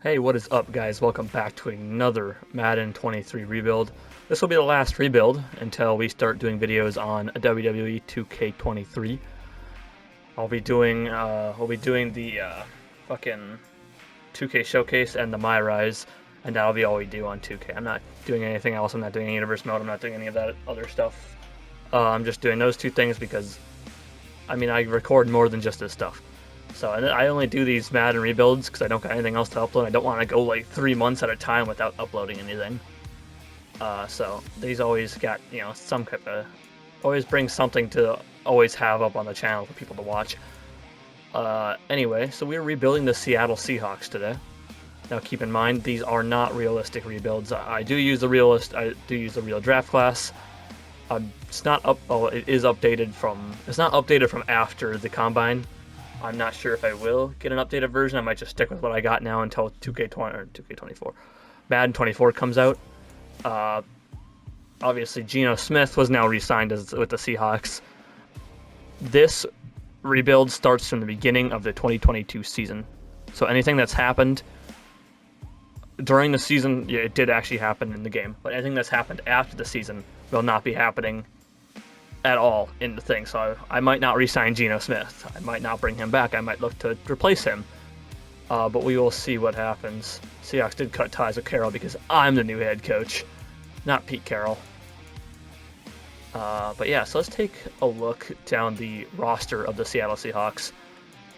Hey, what is up, guys? Welcome back to another Madden 23 rebuild. This will be the last rebuild until we start doing videos on WWE 2K23. We'll be doing the fucking 2K showcase and the My Rise, and that'll be all we do on 2K. I'm not doing anything else. I'm not doing universe mode. I'm not doing any of that other stuff. I'm just doing those two things because, I record more than just this stuff. So I only do these Madden rebuilds because I don't got anything else to upload. I don't want to go like 3 months at a time without uploading anything. So these always got, some kind of, always bring something to always have up on the channel for people to watch. Anyway, so we're rebuilding the Seattle Seahawks today. Now keep in mind, these are not realistic rebuilds. I do use the real draft class. It's not up. Oh, it is updated from. It's not updated from after the combine. I'm not sure if I will get an updated version. I might just stick with what I got now until 2K20 or 2K24. Madden 24 comes out. Obviously, Geno Smith was now re-signed with the Seahawks. This rebuild starts from the beginning of the 2022 season. So anything that's happened during the season, yeah, it did actually happen in the game. But anything that's happened after the season will not be happening at all in the thing. So I might not re-sign Geno Smith. I might not bring him back. I might look to replace him. But we will see what happens. Seahawks did cut ties with Carroll because I'm the new head coach, not Pete Carroll. But yeah, so let's take a look down the roster of the Seattle Seahawks.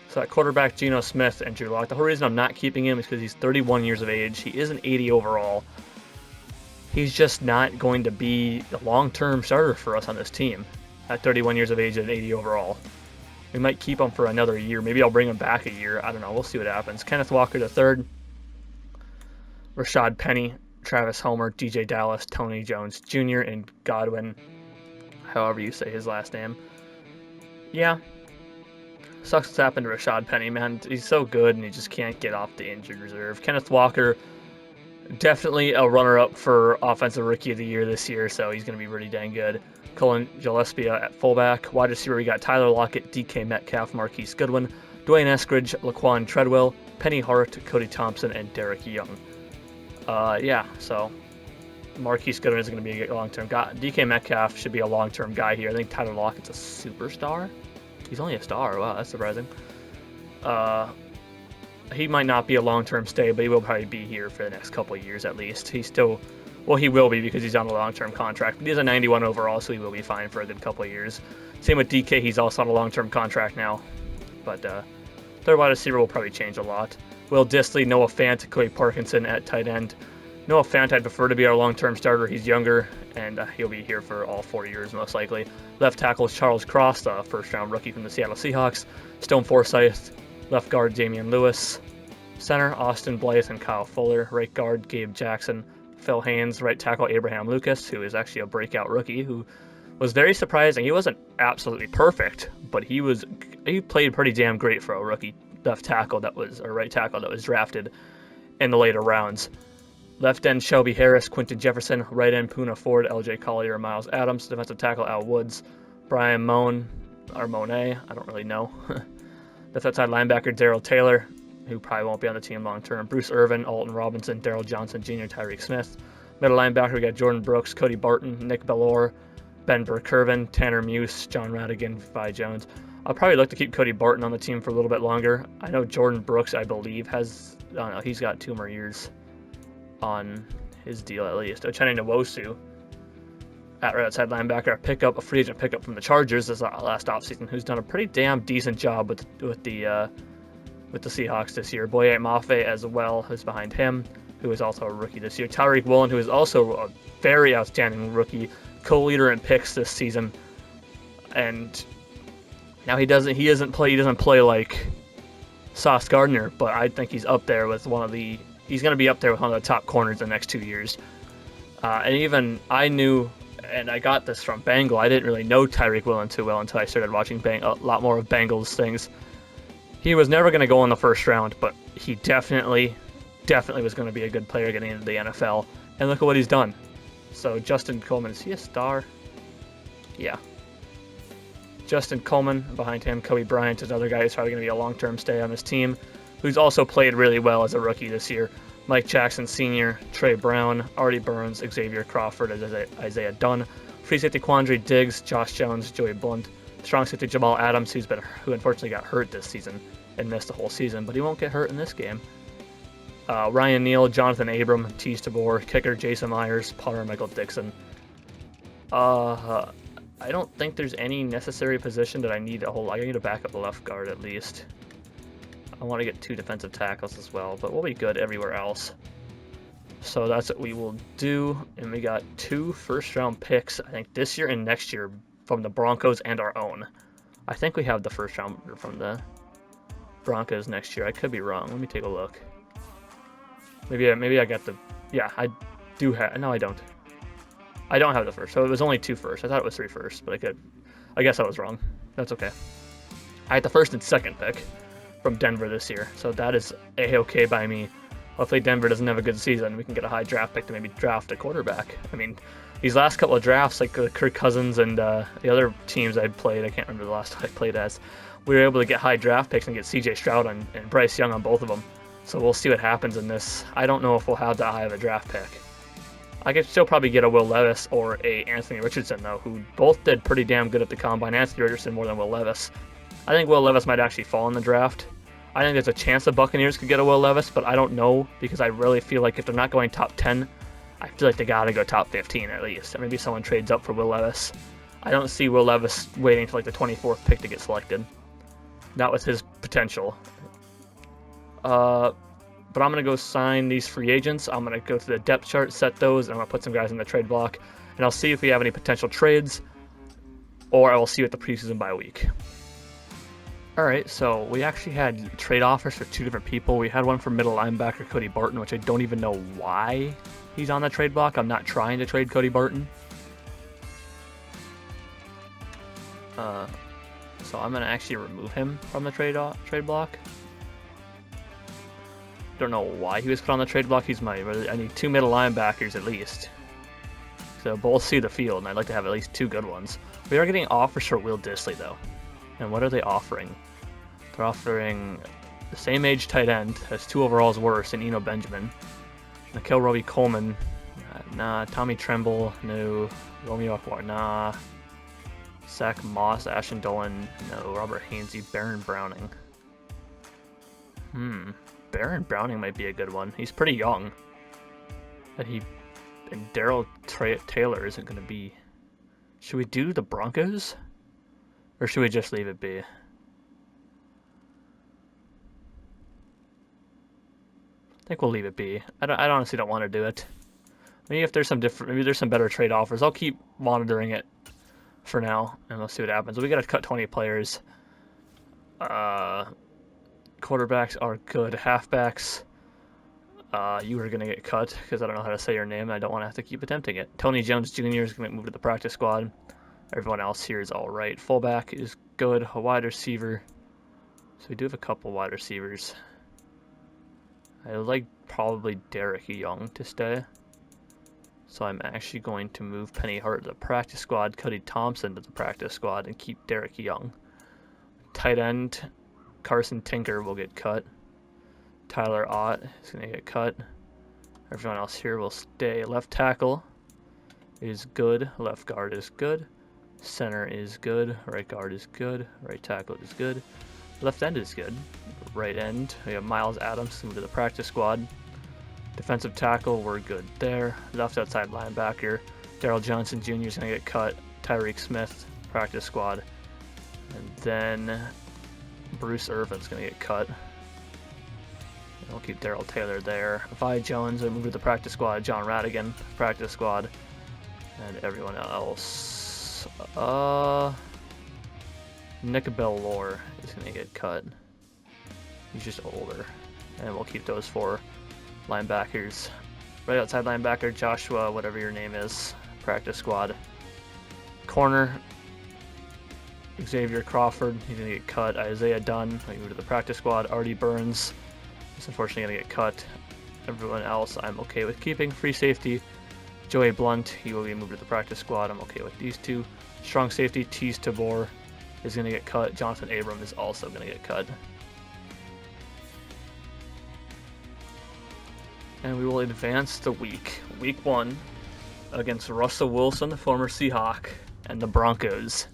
So at quarterback, Geno Smith and Drew Lock. The whole reason I'm not keeping him is because he's 31 years of age. He is an 80 overall. He's just not going to be a long-term starter for us on this team at 31 years of age and 80 overall. We might keep him for another year. Maybe I'll bring him back a year. I don't know. We'll see what happens. Kenneth Walker III, Rashad Penny, Travis Homer, DJ Dallas, Tony Jones Jr., and Godwin, however you say his last name. Yeah. Sucks what's happened to Rashad Penny, man. He's so good, and he just can't get off the injured reserve. Kenneth Walker, definitely a runner-up for Offensive Rookie of the Year this year, so he's going to be pretty dang good. Cullen Gillespie at fullback. Wide receiver, we got Tyler Lockett, DK Metcalf, Marquise Goodwin, Dwayne Eskridge, Laquan Treadwell, Penny Hart, Cody Thompson, and Derek Young. Yeah, so Marquise Goodwin is going to be a long-term guy. DK Metcalf should be a long-term guy here. I think Tyler Lockett's a superstar. He's only a star. Wow, that's surprising. He might not be a long-term stay, but he will probably be here for the next couple of years at least. He's still, well, he will be because he's on a long-term contract. But he's a 91 overall, so he will be fine for a good couple of years. Same with DK. He's also on a long-term contract now. But third wide receiver will probably change a lot. Will Disley, Noah Fant, Cody Parkinson at tight end. Noah Fant, I'd prefer to be our long-term starter. He's younger, and he'll be here for all 4 years most likely. Left tackle is Charles Cross, the first-round rookie from the Seattle Seahawks. Stone Forsythe. Left guard, Damian Lewis. Center, Austin Blythe and Kyle Fuller. Right guard, Gabe Jackson. Phil Haynes. Right tackle, Abraham Lucas, who is actually a breakout rookie, who was very surprising. He wasn't absolutely perfect, but he played pretty damn great for a rookie right tackle that was drafted in the later rounds. Left end, Shelby Harris, Quinton Jefferson. Right end, Poona Ford, LJ Collier, Miles Adams. Defensive tackle, Al Woods. Brian Moan, or Monet, I don't really know. Defensive side linebacker, Darrell Taylor, who probably won't be on the team long term. Bruce Irvin, Alton Robinson, Darrell Johnson Jr., Tyreek Smith. Middle linebacker, we got Jordan Brooks, Cody Barton, Nick Bellore, Ben Burkervin, Tanner Muse, John Radigan, Vi Jones. I'll probably look to keep Cody Barton on the team for a little bit longer. I know Jordan Brooks, I believe, he's got 2 more years on his deal at least. Uchenna Nwosu at right outside linebacker, a free agent pickup from the Chargers this last offseason, who's done a pretty damn decent job with the Seahawks this year. Boye Mafe as well, who's behind him, who is also a rookie this year. Tyreek Woolen, who is also a very outstanding rookie, co-leader in picks this season, and now he doesn't play like Sauce Gardner, but I think he's up there with he's going to be up there with one of the top corners in the next 2 years. And even I knew, and I got this from Bengal, I didn't really know Tyreek Woolen too well until I started watching a lot more of Bengals things. He was never going to go in the first round, but he definitely was going to be a good player getting into the NFL. And look at what he's done. So Justin Coleman, is he a star? Yeah. Justin Coleman behind him. Kobe Bryant is another guy who's probably going to be a long-term stay on this team, who's also played really well as a rookie this year. Mike Jackson Sr., Trey Brown, Artie Burns, Xavier Crawford, Isaiah Dunn, free safety Quandre Diggs, Josh Jones, Joey Blunt, strong safety Jamal Adams, who unfortunately got hurt this season and missed the whole season, but he won't get hurt in this game. Ryan Neal, Jonathan Abram, Tease Tabor, kicker Jason Myers, punter Michael Dixon. I don't think there's any necessary position that I need to hold. I need a backup left guard at least. I want to get 2 defensive tackles as well, but we'll be good everywhere else. So that's what we will do, and we got 2 first-round picks, I think this year and next year, from the Broncos and our own. I think we have the first round from the Broncos next year. I could be wrong. Let me take a look. Maybe I got the... Yeah, I do have... No, I don't. I don't have the first, so it was only 2 firsts. I thought it was 3 firsts, but I guess I was wrong. That's okay. I had the first and second pick from Denver this year, so that is a-okay by me. Hopefully Denver doesn't have a good season. We can get a high draft pick to maybe draft a quarterback. I mean, these last couple of drafts, like Kirk Cousins and the other teams I played, I can't remember the last I played as, we were able to get high draft picks and get C.J. Stroud and Bryce Young on both of them. So we'll see what happens in this. I don't know if we'll have that high of a draft pick. I could still probably get a Will Levis or a Anthony Richardson, though, who both did pretty damn good at the combine. Anthony Richardson more than Will Levis. I think Will Levis might actually fall in the draft. I think there's a chance the Buccaneers could get a Will Levis, but I don't know, because I really feel like if they're not going top 10, I feel like they gotta go top 15 at least. And maybe someone trades up for Will Levis. I don't see Will Levis waiting until like the 24th pick to get selected. Not with his potential. But I'm going to go sign these free agents. I'm going to go to the depth chart, set those, and I'm going to put some guys in the trade block. And I'll see if we have any potential trades, or I will see you at the preseason bye week. Alright, so we actually had trade offers for 2 different people. We had one for middle linebacker Cody Barton, which I don't even know why he's on the trade block. I'm not trying to trade Cody Barton. So I'm going to actually remove him from the trade block. Don't know why he was put on the trade block. I need 2 middle linebackers at least. So both see the field, and I'd like to have at least 2 good ones. We are getting offers for Will Dissly, though. And what are they offering? They're offering the same age tight end, has 2 overalls worse than Eno Benjamin. Nikhil Roby-Coleman, nah. Tommy Tremble, no. Romeo Aquar, nah. Zach Moss, Ashton Dolan, no. Robert Hainsey, Baron Browning. Baron Browning might be a good one. He's pretty young. And Daryl Taylor isn't going to be... Should we do the Broncos? Or should we just leave it be? I think we'll leave it be. I honestly don't want to do it. Maybe if there's maybe there's some better trade offers. I'll keep monitoring it for now, and we'll see what happens. We got to cut 20 players. Quarterbacks are good. Halfbacks, you are going to get cut because I don't know how to say your name. I don't want to have to keep attempting it. Tony Jones Jr. is going to move to the practice squad. Everyone else here is all right. Fullback is good. A wide receiver. So we do have a couple wide receivers. I would like probably Derek Young to stay. So I'm actually going to move Penny Hart to the practice squad, Cody Thompson to the practice squad, and keep Derek Young. Tight end, Carson Tinker will get cut. Tyler Ott is going to get cut. Everyone else here will stay. Left tackle is good. Left guard is good. Center is good. Right guard is good. Right tackle is good. Left end is good. Right end, we have Miles Adams moved to the practice squad. Defensive tackle, we're good there. Left outside linebacker, Darryl Johnson Jr. is going to get cut. Tyreek Smith, practice squad. And then Bruce Irvin's going to get cut. And we'll keep Daryl Taylor there. Vi Jones will move to the practice squad. John Radigan, practice squad. And everyone else. Nick Bellore is going to get cut. He's just older. And we'll keep those 4 linebackers. Right outside linebacker, Joshua, whatever your name is, practice squad. Corner, Xavier Crawford, he's going to get cut. Isaiah Dunn, we move to the practice squad. Artie Burns, he's unfortunately going to get cut. Everyone else I'm okay with keeping. Free safety, Joey Blunt, he will be moved to the practice squad. I'm okay with these 2. Strong safety, Tease Tabor is going to get cut. Jonathan Abram is also going to get cut. And we will advance to week 1 against Russell Wilson, the former Seahawk, and the Broncos.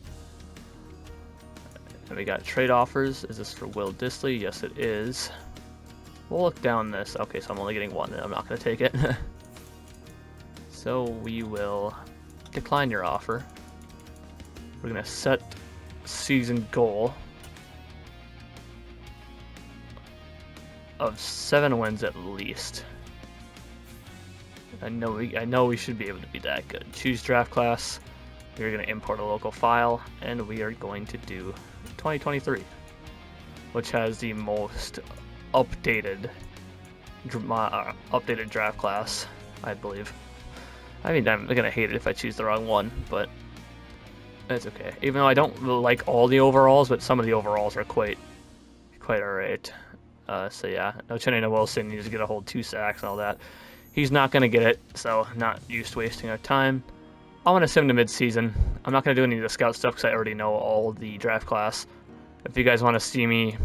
And we got trade offers. Is this for Will Dissly? Yes, it is. We'll look down this. Okay, so I'm only getting one, and I'm not going to take it. So we will decline your offer. We're going to set season goal of 7 wins at least. I know we should be able to be that good. Choose draft class. We're going to import a local file, and we are going to do 2023, which has the most updated draft class, I believe. I mean, I'm going to hate it if I choose the wrong one, but it's okay. Even though I don't like all the overalls, but some of the overalls are quite alright. So yeah, no Cheney, no Wilson, needs to get a whole 2 sacks and all that. He's not going to get it, so not used to wasting our time. I'm going to send him to mid-season. I'm not going to do any of the scout stuff because I already know all the draft class. If you guys want to see me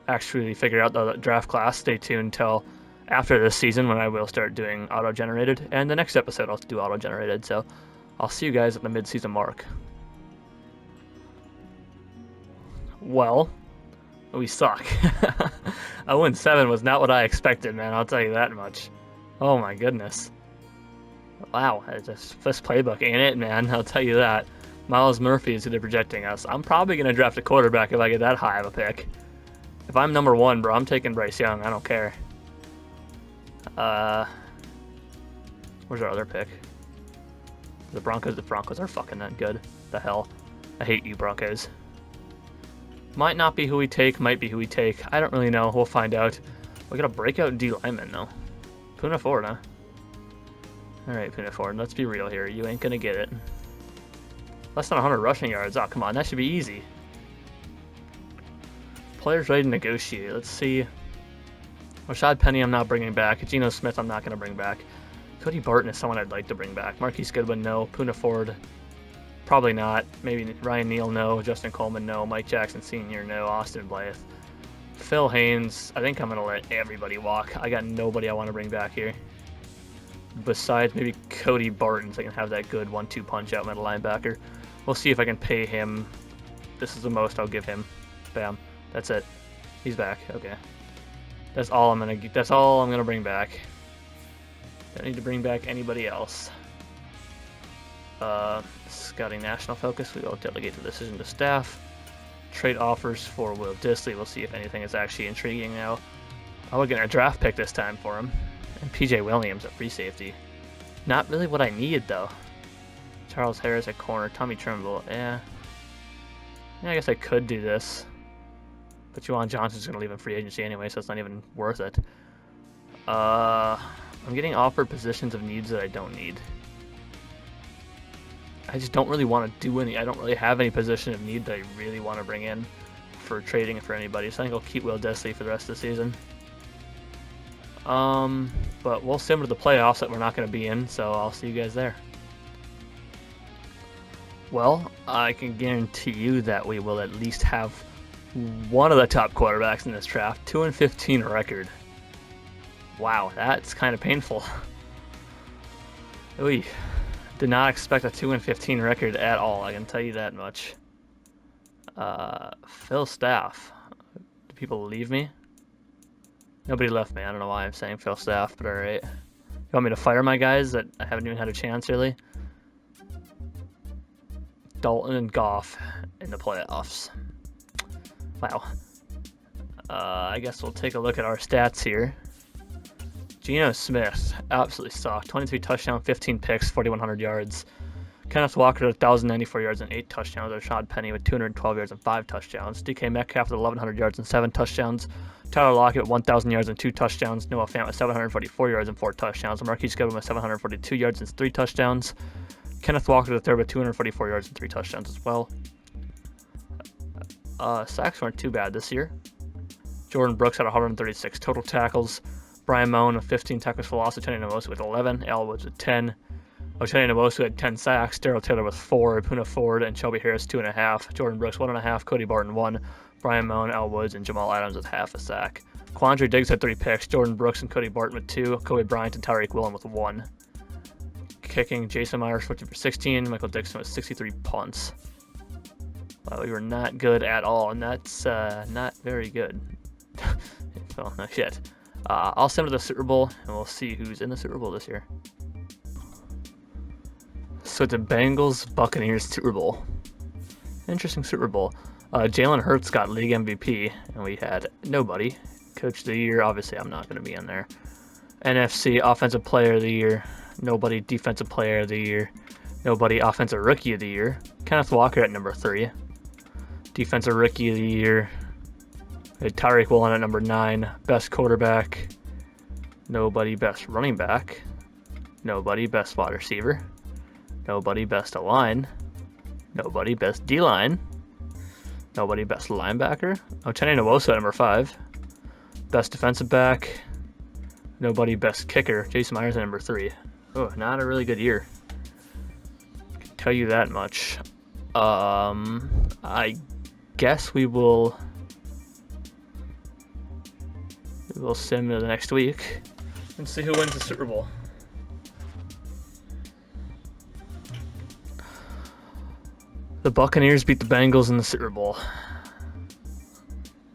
actually figure out the draft class, stay tuned till after this season when I will start doing auto-generated. And the next episode I'll do auto-generated, so I'll see you guys at the mid-season mark. Well, we suck. A 0-7 was not what I expected, man. I'll tell you that much. Oh my goodness. Wow, this playbook ain't it, man. I'll tell you that. Miles Murphy is who they're projecting us. I'm probably going to draft a quarterback if I get that high of a pick. If I'm number 1, bro, I'm taking Bryce Young. I don't care. Where's our other pick? The Broncos. The Broncos are fucking that good. The hell. I hate you, Broncos. Might not be who we take, might be who we take. I don't really know. We'll find out. We got a breakout D lineman, though. Poona Ford, huh? Alright, Poona Ford, let's be real here. You ain't gonna get it. Less than 100 rushing yards. Oh, come on, that should be easy. Players ready to negotiate. Let's see. Rashad Penny, I'm not bringing back. Geno Smith, I'm not gonna bring back. Cody Barton is someone I'd like to bring back. Marquise Goodwin, no. Poona Ford, probably not. Maybe Ryan Neal, no. Justin Coleman, no. Mike Jackson Sr., no. Austin Blythe. Phil Haynes, I think I'm going to let everybody walk. I got nobody I want to bring back here. Besides maybe Cody Barton, so I can have that good 1-2 punch out middle linebacker. We'll see if I can pay him. This is the most I'll give him. Bam. That's it. He's back. Okay. That's all I'm gonna bring back. Don't need to bring back anybody else. Scouting national focus. We will delegate the decision to staff. Trade offers for Will Dissly. We'll see if anything is actually intriguing now. Oh, we're getting a draft pick this time for him. And PJ Williams at free safety. Not really what I needed, though. Charles Harris at corner. Tommy Trimble. Yeah, I guess I could do this. But Juwan Johnson's going to leave in free agency anyway, so it's not even worth it. I'm getting offered positions of needs that I don't need. I just don't really want to do any. I don't really have any position of need that I really want to bring in for trading for anybody. So I think I'll keep Will Dissly for the rest of the season. But we'll sim to the playoffs that we're not going to be in, so I'll see you guys there. Well, I can guarantee you that we will at least have one of the top quarterbacks in this draft. 2-15 record. Wow, that's kind of painful. Oy. Did not expect a 2-15 record at all, I can tell you that much. Phil Staff. Do people leave me? Nobody left me. I don't know why I'm saying Phil Staff, but alright. You want me to fire my guys that I haven't even had a chance, really? Dalton and Goff in the playoffs. Wow. I guess we'll take a look at our stats here. Geno Smith absolutely sucked. 23 touchdowns, 15 picks, 4,100 yards. Kenneth Walker with 1,094 yards and 8 touchdowns. Rashad Penny with 212 yards and 5 touchdowns. DK Metcalf with 1,100 yards and 7 touchdowns. Tyler Lockett with 1,000 yards and 2 touchdowns. Noah Fant with 744 yards and 4 touchdowns. Marquise Goodwin with 742 yards and 3 touchdowns. Kenneth Walker the third with 244 yards and 3 touchdowns as well. Sacks weren't too bad this year. Jordan Brooks had 136 total tackles. Brian Moan with 15 tackles for loss. Uchenna Nwosu with 11. Al Woods with 10. Uchenna Nwosu had 10 sacks. Darrell Taylor with 4. Poona Ford and Shelby Harris 2.5. Jordan Brooks 1.5. Cody Barton 1. Brian Moan, Al Woods, and Jamal Adams with half a sack. Quandre Diggs had 3 picks. Jordan Brooks and Cody Barton with 2. Kobe Bryant and Tyreek Woolen with 1. Kicking, Jason Myers 50 for 16. Michael Dixon with 63 punts. Wow, we were not good at all, and that's not very good. Well, no shit. I'll send to the Super Bowl, and we'll see who's in the Super Bowl this year. So it's a Bengals-Buccaneers Super Bowl. Interesting Super Bowl. Jalen Hurts got league MVP, and we had nobody. Coach of the Year, obviously I'm not going to be in there. NFC Offensive Player of the Year, nobody. Defensive Player of the Year, nobody. Offensive Rookie of the Year, Kenneth Walker at number 3. Defensive Rookie of the Year, Tyreek Woolen at number 9. Best Quarterback, nobody. Best Running Back, nobody. Best Wide Receiver, nobody. Best O-line, nobody. Best D-line, nobody. Best Linebacker, Uchenna Nwosu at number 5. Best Defensive Back, nobody. Best Kicker, Jason Myers at number 3. Oh, not a really good year. I can tell you that much. I guess we will sim to the next week and see who wins the Super Bowl. The Buccaneers beat the Bengals in the Super Bowl.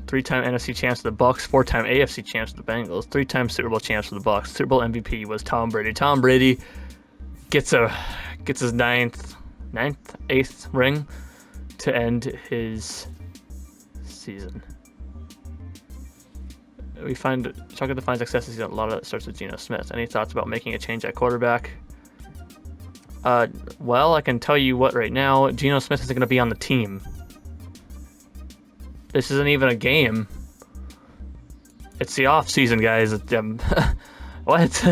3-time NFC champs of the Bucks, 4-time AFC champs of the Bengals, 3-time Super Bowl champs of the Bucks. Super Bowl MVP was Tom Brady. Tom Brady gets his 8th ring to end his season. Chuck defines success this season. A lot of that starts with Geno Smith. Any thoughts about making a change at quarterback? Well, I can tell you what right now, Geno Smith isn't going to be on the team. This isn't even a game. It's the off season, guys. What?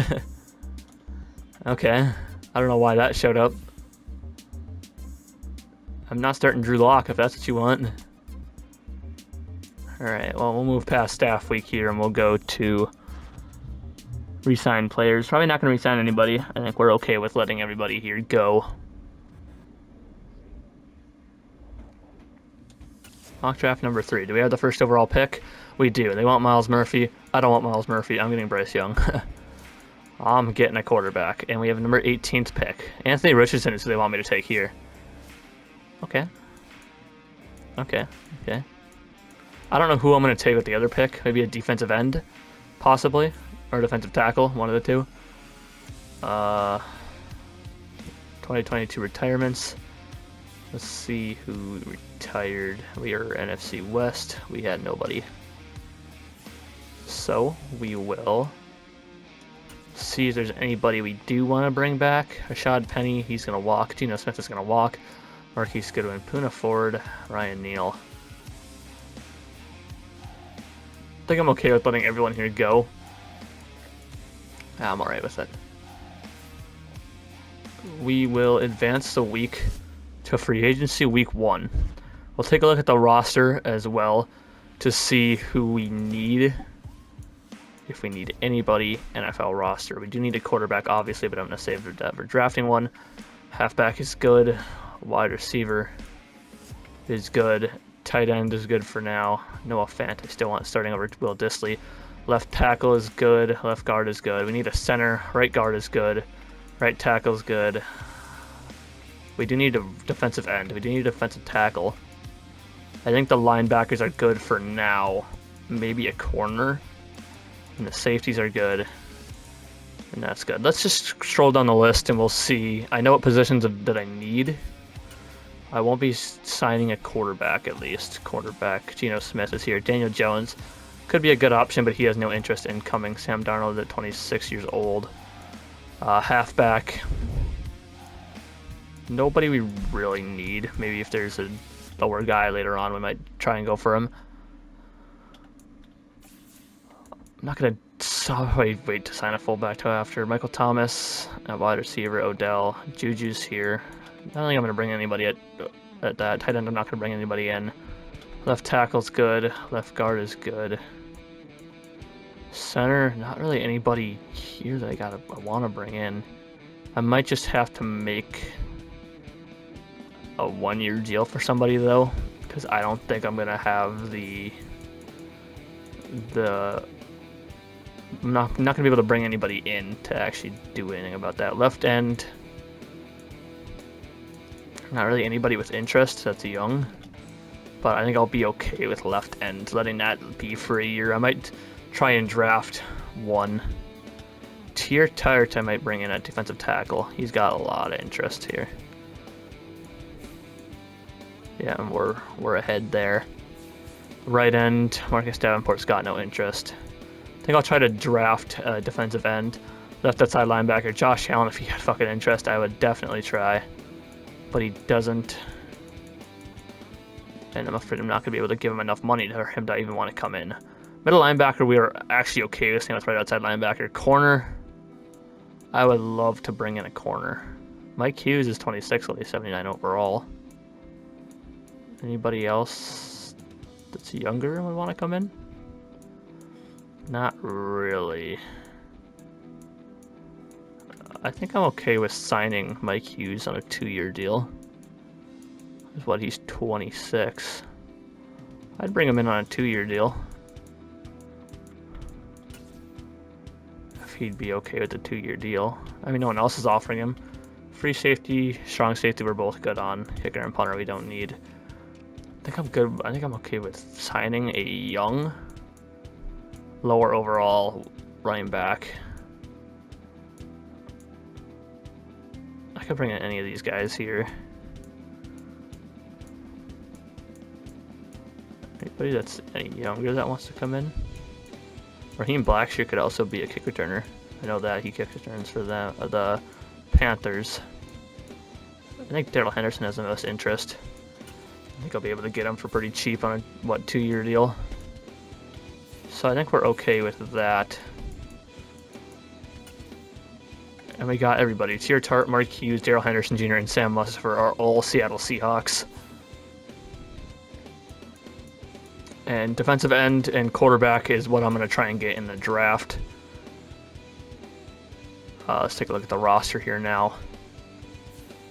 Okay. I don't know why that showed up. I'm not starting Drew Lock if that's what you want. Alright, well, we'll move past staff week here and we'll go to re-sign players. Probably not going to re-sign anybody. I think we're okay with letting everybody here go. Mock draft number 3. Do we have the first overall pick? We do. They want Myles Murphy. I don't want Myles Murphy. I'm getting Bryce Young. I'm getting a quarterback. And we have number 18th pick. Anthony Richardson is who they want me to take here. Okay. Okay. I don't know who I'm going to take with the other pick. Maybe a defensive end, possibly. Or a defensive tackle, one of the two. 2022 retirements. Let's see who retired. We are NFC West. We had nobody. So we will see if there's anybody we do want to bring back. Rashad Penny, he's going to walk. Geno Smith is going to walk. Marquise Goodwin, Poona Ford, Ryan Neal. I think I'm okay with letting everyone here go. I'm alright with it. We will advance the week to free agency week 1. We'll take a look at the roster as well to see who we need. If we need anybody, NFL roster. We do need a quarterback, obviously, but I'm going to save that for drafting one. Halfback is good. Wide receiver is good. Tight end is good for now. Noah Fant, I still want starting over Will Dissly. Left tackle is good. Left guard is good. We need a center. Right guard is good. Right tackle is good. We do need a defensive end. We do need a defensive tackle. I think the linebackers are good for now. Maybe a corner. And the safeties are good. And that's good. Let's just scroll down the list and we'll see. I know what positions that I need. I won't be signing a quarterback at least. Quarterback, Geno Smith is here. Daniel Jones could be a good option, but he has no interest in coming. Sam Darnold at 26 years old. Halfback. Nobody we really need. Maybe if there's a lower guy later on, we might try and go for him. I'm not going to wait to sign a fullback till after. Michael Thomas, a wide receiver, Odell. Juju's here. I don't think I'm going to bring anybody at that. Tight end, I'm not going to bring anybody in. Left tackle's good. Left guard is good. Center, not really anybody here that I want to bring in. I might just have to make a 1-year deal for somebody, though, because I don't think I'm gonna have the I'm not gonna be able to bring anybody in to actually do anything about that. Left end, not really anybody with interest that's young, but I think I'll be okay with left end, letting that be for a year. I might try and draft one. Tier Tyrant I might bring in at defensive tackle. He's got a lot of interest here. Yeah, and we're ahead there. Right end, Marcus Davenport's got no interest. I think I'll try to draft a defensive end. Left outside linebacker, Josh Allen, if he had fucking interest, I would definitely try. But he doesn't. And I'm afraid I'm not going to be able to give him enough money for him to even want to come in. Middle linebacker, we are actually okay with. Same with right outside linebacker. Corner, I would love to bring in a corner. Mike Hughes is 26, only 79 overall. Anybody else that's younger and would want to come in? Not really. I think I'm okay with signing Mike Hughes on a 2-year deal. Is what, he's 26. I'd bring him in on a 2-year deal. If he'd be okay with the 2-year deal. I mean, no one else is offering him. Free safety, strong safety, we're both good on. Kicker and punter we don't need. I think I'm good. I think I'm okay with signing a young, lower overall running back. I could bring in any of these guys here. Anybody that's any younger that wants to come in? Raheem Blackshear could also be a kick returner. I know that he kick returns for the Panthers. I think Darrell Henderson has the most interest. I think I'll be able to get him for pretty cheap on a 2-year deal. So I think we're okay with that. And we got everybody. Tier Tart, Mark Hughes, Darrell Henderson Jr., and Sam Musk for our all Seattle Seahawks. And defensive end and quarterback is what I'm going to try and get in the draft. Let's take a look at the roster here now.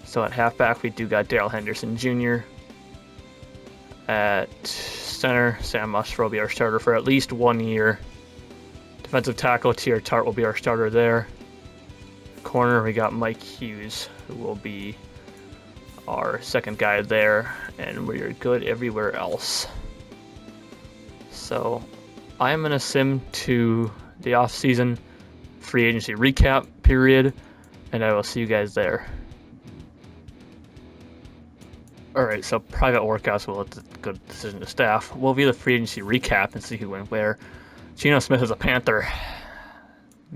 So at halfback, we do got Darrell Henderson Jr. At center, Sam Musk will be our starter for at least 1 year. Defensive tackle, Tier Tart will be our starter there. Corner, we got Mike Hughes, who will be our second guy there. And we're good everywhere else. So I'm going to sim to the off-season free agency recap period, and I will see you guys there. Alright, so private workouts, well, it's a good decision to staff. We'll view the free agency recap and see who went where. Geno Smith is a Panther.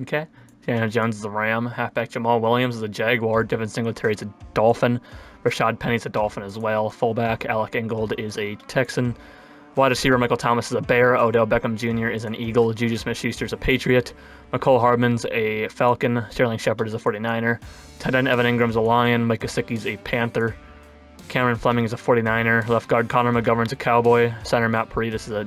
Okay. Daniel Jones is a Ram. Halfback Jamal Williams is a Jaguar. Devin Singletary is a Dolphin. Rashad Penny's a Dolphin as well. Fullback Alec Ingold is a Texan. Wide receiver Michael Thomas is a Bear. Odell Beckham Jr. is an Eagle. Juju Smith-Schuster is a Patriot. McCole Hardman's a Falcon. Sterling Shepard is a 49er. Tight end Evan Ingram's a Lion. Mike Gesicki's a Panther. Cameron Fleming is a 49er. Left guard Connor McGovern's a Cowboy. Center Matt Paredes is a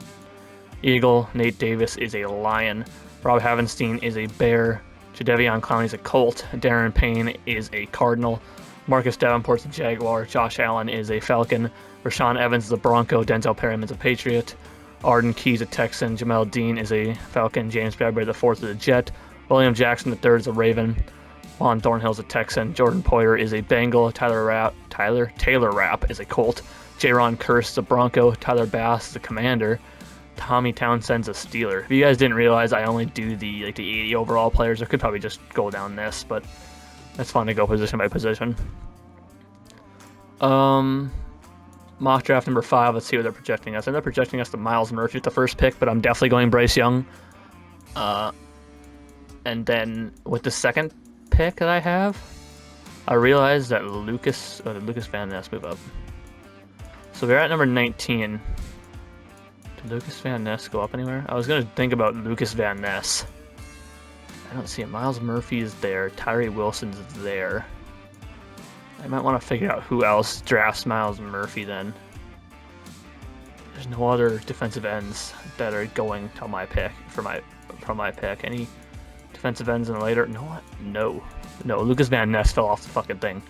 Eagle. Nate Davis is a Lion. Rob Havenstein is a Bear. Jadeveon Clowney's a Colt. Darren Payne is a Cardinal. Marcus Davenport's a Jaguar. Josh Allen is a Falcon. Rashawn Evans is a Bronco. Denzel Perryman's a Patriot. Arden Key's a Texan. Jamel Dean is a Falcon. James Bradbury IV is a Jet. William Jackson III is a Raven. Juan Thornhill's a Texan. Jordan Poyer is a Bengal. Taylor Rapp is a Colt. Jaron Kearse is a Bronco. Tyler Bass is a Commander. Tommy Townsend's a Steeler. If you guys didn't realize, I only do the 80 overall players. I could probably just go down this, but that's fun to go position by position. Mock draft number 5. Let's see what they're projecting us. They're projecting us to Miles Murphy at the first pick, but I'm definitely going Bryce Young. And then with the second pick that I have, I realized that Lucas Van Ness move up. So we're at number 19. Did Lucas Van Ness go up anywhere? I was going to think about Lucas Van Ness. I don't see it. Miles Murphy is there. Tyree Wilson's there. I might want to figure out who else drafts Miles Murphy then. There's no other defensive ends that are going to my pick from my pick. Any defensive ends in the later? No. Lucas Van Ness fell off the fucking thing.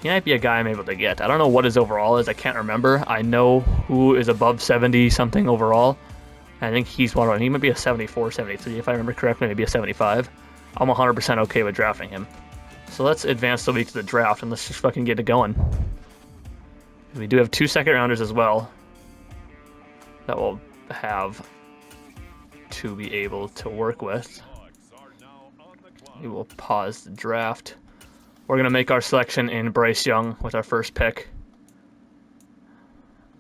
He might be a guy I'm able to get. I don't know what his overall is. I can't remember. I know who is above 70 something overall. I think he's one of them. He might be a 74, 73 if I remember correctly. Maybe a 75. I'm 100% okay with drafting him. So let's advance the week to the draft and let's just fucking get it going. We do have 2 second rounders as well that we'll have to be able to work with. We will pause the draft. We're going to make our selection in Bryce Young with our first pick.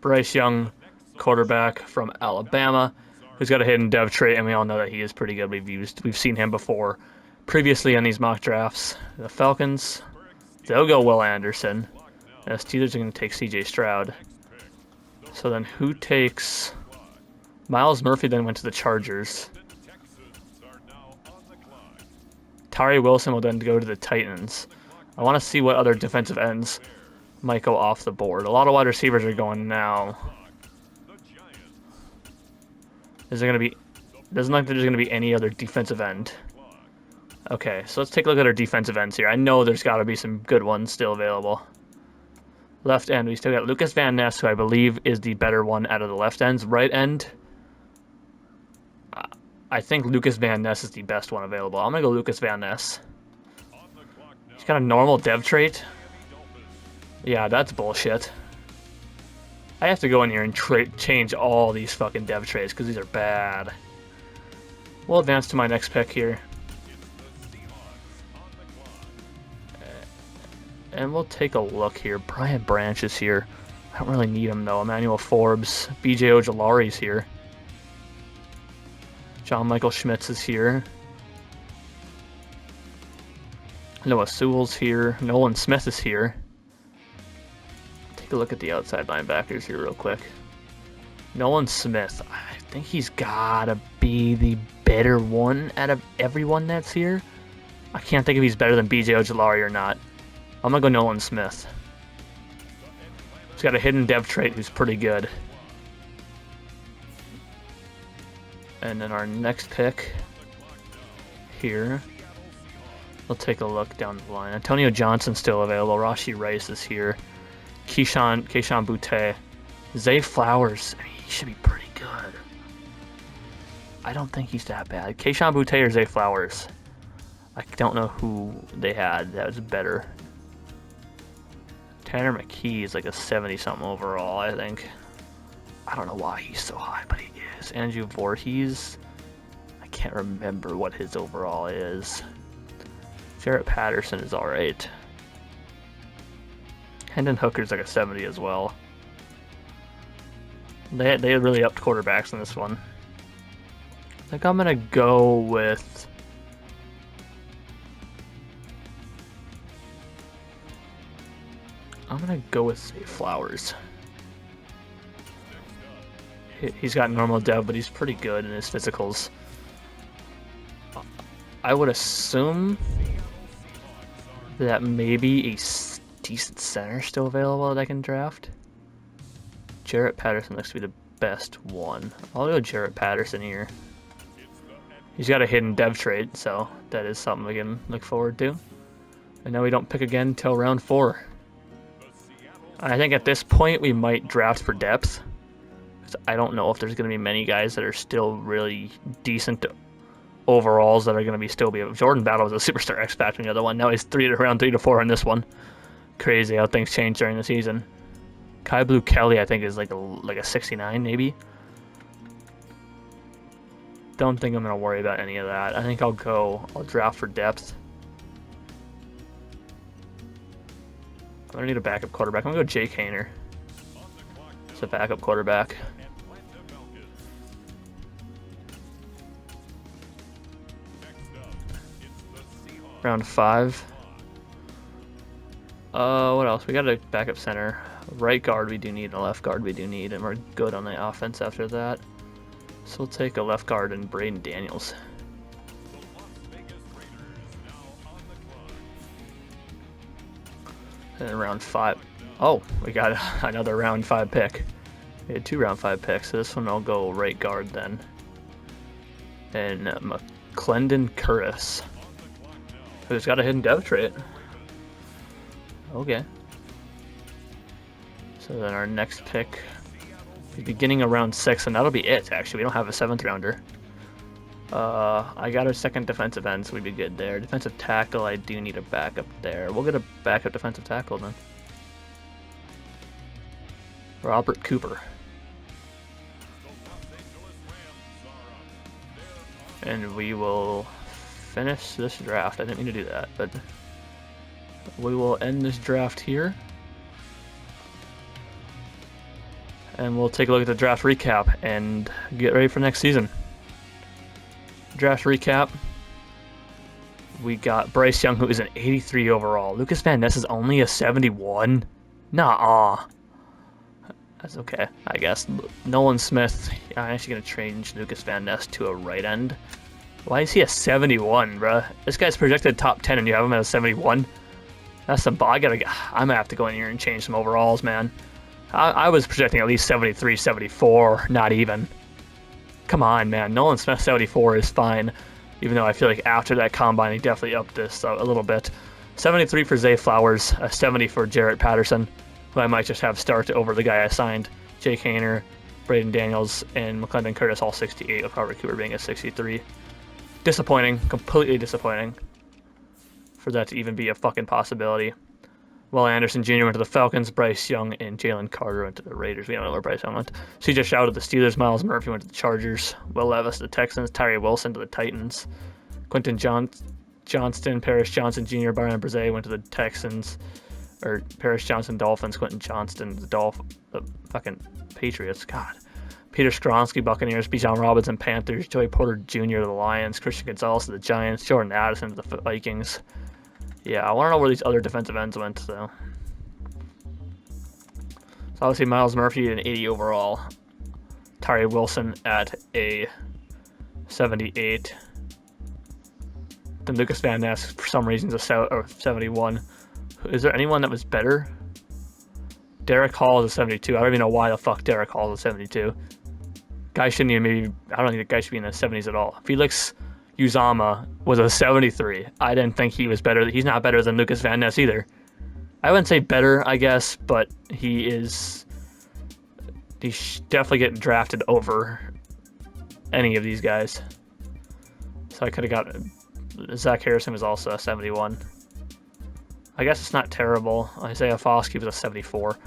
Bryce Young, quarterback from Alabama, who's got a hidden dev trait, and we all know that he is pretty good. We've seen him before previously on these mock drafts. The Falcons, they'll go Will Anderson. The Steelers are going to take C.J. Stroud. So then who takes... Miles Murphy then went to the Chargers. Tyree Wilson will then go to the Titans. I want to see what other defensive ends might go off the board. A lot of wide receivers are going now. Is there going to be... Doesn't look like there's going to be any other defensive end. Okay, so let's take a look at our defensive ends here. I know there's got to be some good ones still available. Left end, we still got Lucas Van Ness, who I believe is the better one out of the left ends. Right end, I think Lucas Van Ness is the best one available. I'm going to go Lucas Van Ness. He's got a normal dev trait. Yeah, that's bullshit. I have to go in here and change all these fucking dev traits because these are bad. We'll advance to my next pick here. And we'll take a look here. Brian Branch is here. I don't really need him though. Emmanuel Forbes. B.J. Ojolari's here. John Michael Schmitz is here. Noah Sewell's here. Nolan Smith is here. Take a look at the outside linebackers here real quick. Nolan Smith. I think he's gotta be the better one out of everyone that's here. I can't think if he's better than B.J. Ojolari or not. I'm gonna go Nolan Smith. He's got a hidden dev trait who's pretty good. And then our next pick here. We'll take a look down the line. Antonio Johnson's still available. Rashee Rice is here. Keyshawn Boutte. Zay Flowers. I mean, he should be pretty good. I don't think he's that bad. Keyshawn Boutte or Zay Flowers? I don't know who they had that was better. Tanner McKee is like a 70-something overall, I think. I don't know why he's so high, but he is. Andrew Voorhees. I can't remember what his overall is. Jarrett Patterson is alright. Hendon Hooker's like a 70 as well. They really upped quarterbacks in this one. I think I'm gonna go with... Zay Flowers. He's got normal dev, but he's pretty good in his physicals. I would assume that maybe a decent center still available that I can draft. Jarrett Patterson looks to be the best one. I'll go Jarrett Patterson here. He's got a hidden dev trait, so that is something we can look forward to. And now we don't pick again until round 4. I think at this point we might draft for depth. I don't know if there's going to be many guys that are still really decent overalls that are going to still be. Jordan Battle was a superstar X Factor in the other one. Now he's round 3 to 4 in this one. Crazy how things change during the season. Kai Blue Kelly, I think, is like a 69 maybe. Don't think I'm going to worry about any of that. I think I'll draft for depth. I'm going to need a backup quarterback. I'm going to go Jake Haener. It's a backup quarterback. Round 5. What else? We got a backup center. Right guard we do need, and a left guard we do need, and we're good on the offense after that. So we'll take a left guard and Braden Daniels. And then round 5. Oh, we got another round 5 pick. We had 2 round 5 picks, so this one I'll go right guard then. And McClendon Curris, who's got a hidden dev trait. Okay. So then our next pick, beginning of round 6, and that'll be it, actually. We don't have a 7th rounder. I got our second defensive end, so we'd be good there. Defensive tackle, I do need a backup there. We'll get a backup defensive tackle then. Robert Cooper. And we will finish this draft. I didn't mean to do that, but we will end this draft here. And we'll take a look at the draft recap and get ready for next season. Draft recap. We got Bryce Young, who is an 83 overall. Lucas Van Ness is only a 71. Nah, that's okay, I guess. Nolan Smith. I'm actually gonna change Lucas Van Ness to a right end. Why is he a 71, bruh? This guy's projected top 10, and you have him at a 71. That's some. I'm gonna have to go in here and change some overalls, man. I was projecting at least 73, 74, not even. Come on, man. Nolan Smith 74 is fine, even though I feel like after that combine, he definitely upped this a little bit. 73 for Zay Flowers, a 70 for Jarrett Patterson, who I might just have start over the guy I signed. Jake Haener, Braden Daniels, and McClendon Curtis all 68, with Robert Cooper being a 63. Disappointing, completely disappointing for that to even be a fucking possibility. Will Anderson Jr. went to the Falcons, Bryce Young and Jalen Carter went to the Raiders. We don't know where Bryce Young went. CJ Stroud to the Steelers, Miles Murphy went to the Chargers, Will Levis to the Texans, Tyree Wilson to the Titans, Quentin Johnston, Paris Johnson Jr., Byron Brzee went to the Texans, or Paris Johnson Dolphins, Quentin Johnston the fucking Patriots, God. Peter Skronsky, Buccaneers, Bijan Robinson, Panthers, Joey Porter Jr. to the Lions, Christian Gonzalez to the Giants, Jordan Addison to the Vikings. Yeah, I want to know where these other defensive ends went, so. So obviously Miles Murphy at an 80 overall. Tyree Wilson at a 78. Then Lucas Van Ness, for some reason, is a 71. Is there anyone that was better? Derek Hall is a 72. I don't even know why the fuck Derek Hall is a 72. Guy shouldn't even maybe. I don't think the guy should be in the 70s at all. Felix Uzama was a 73. I didn't think he was better. He's not better than Lucas Van Ness either. I wouldn't say better, I guess, but he's definitely getting drafted over any of these guys. So I could have got Zach Harrison was also a 71. I guess it's not terrible. Isaiah Foskey was a 74.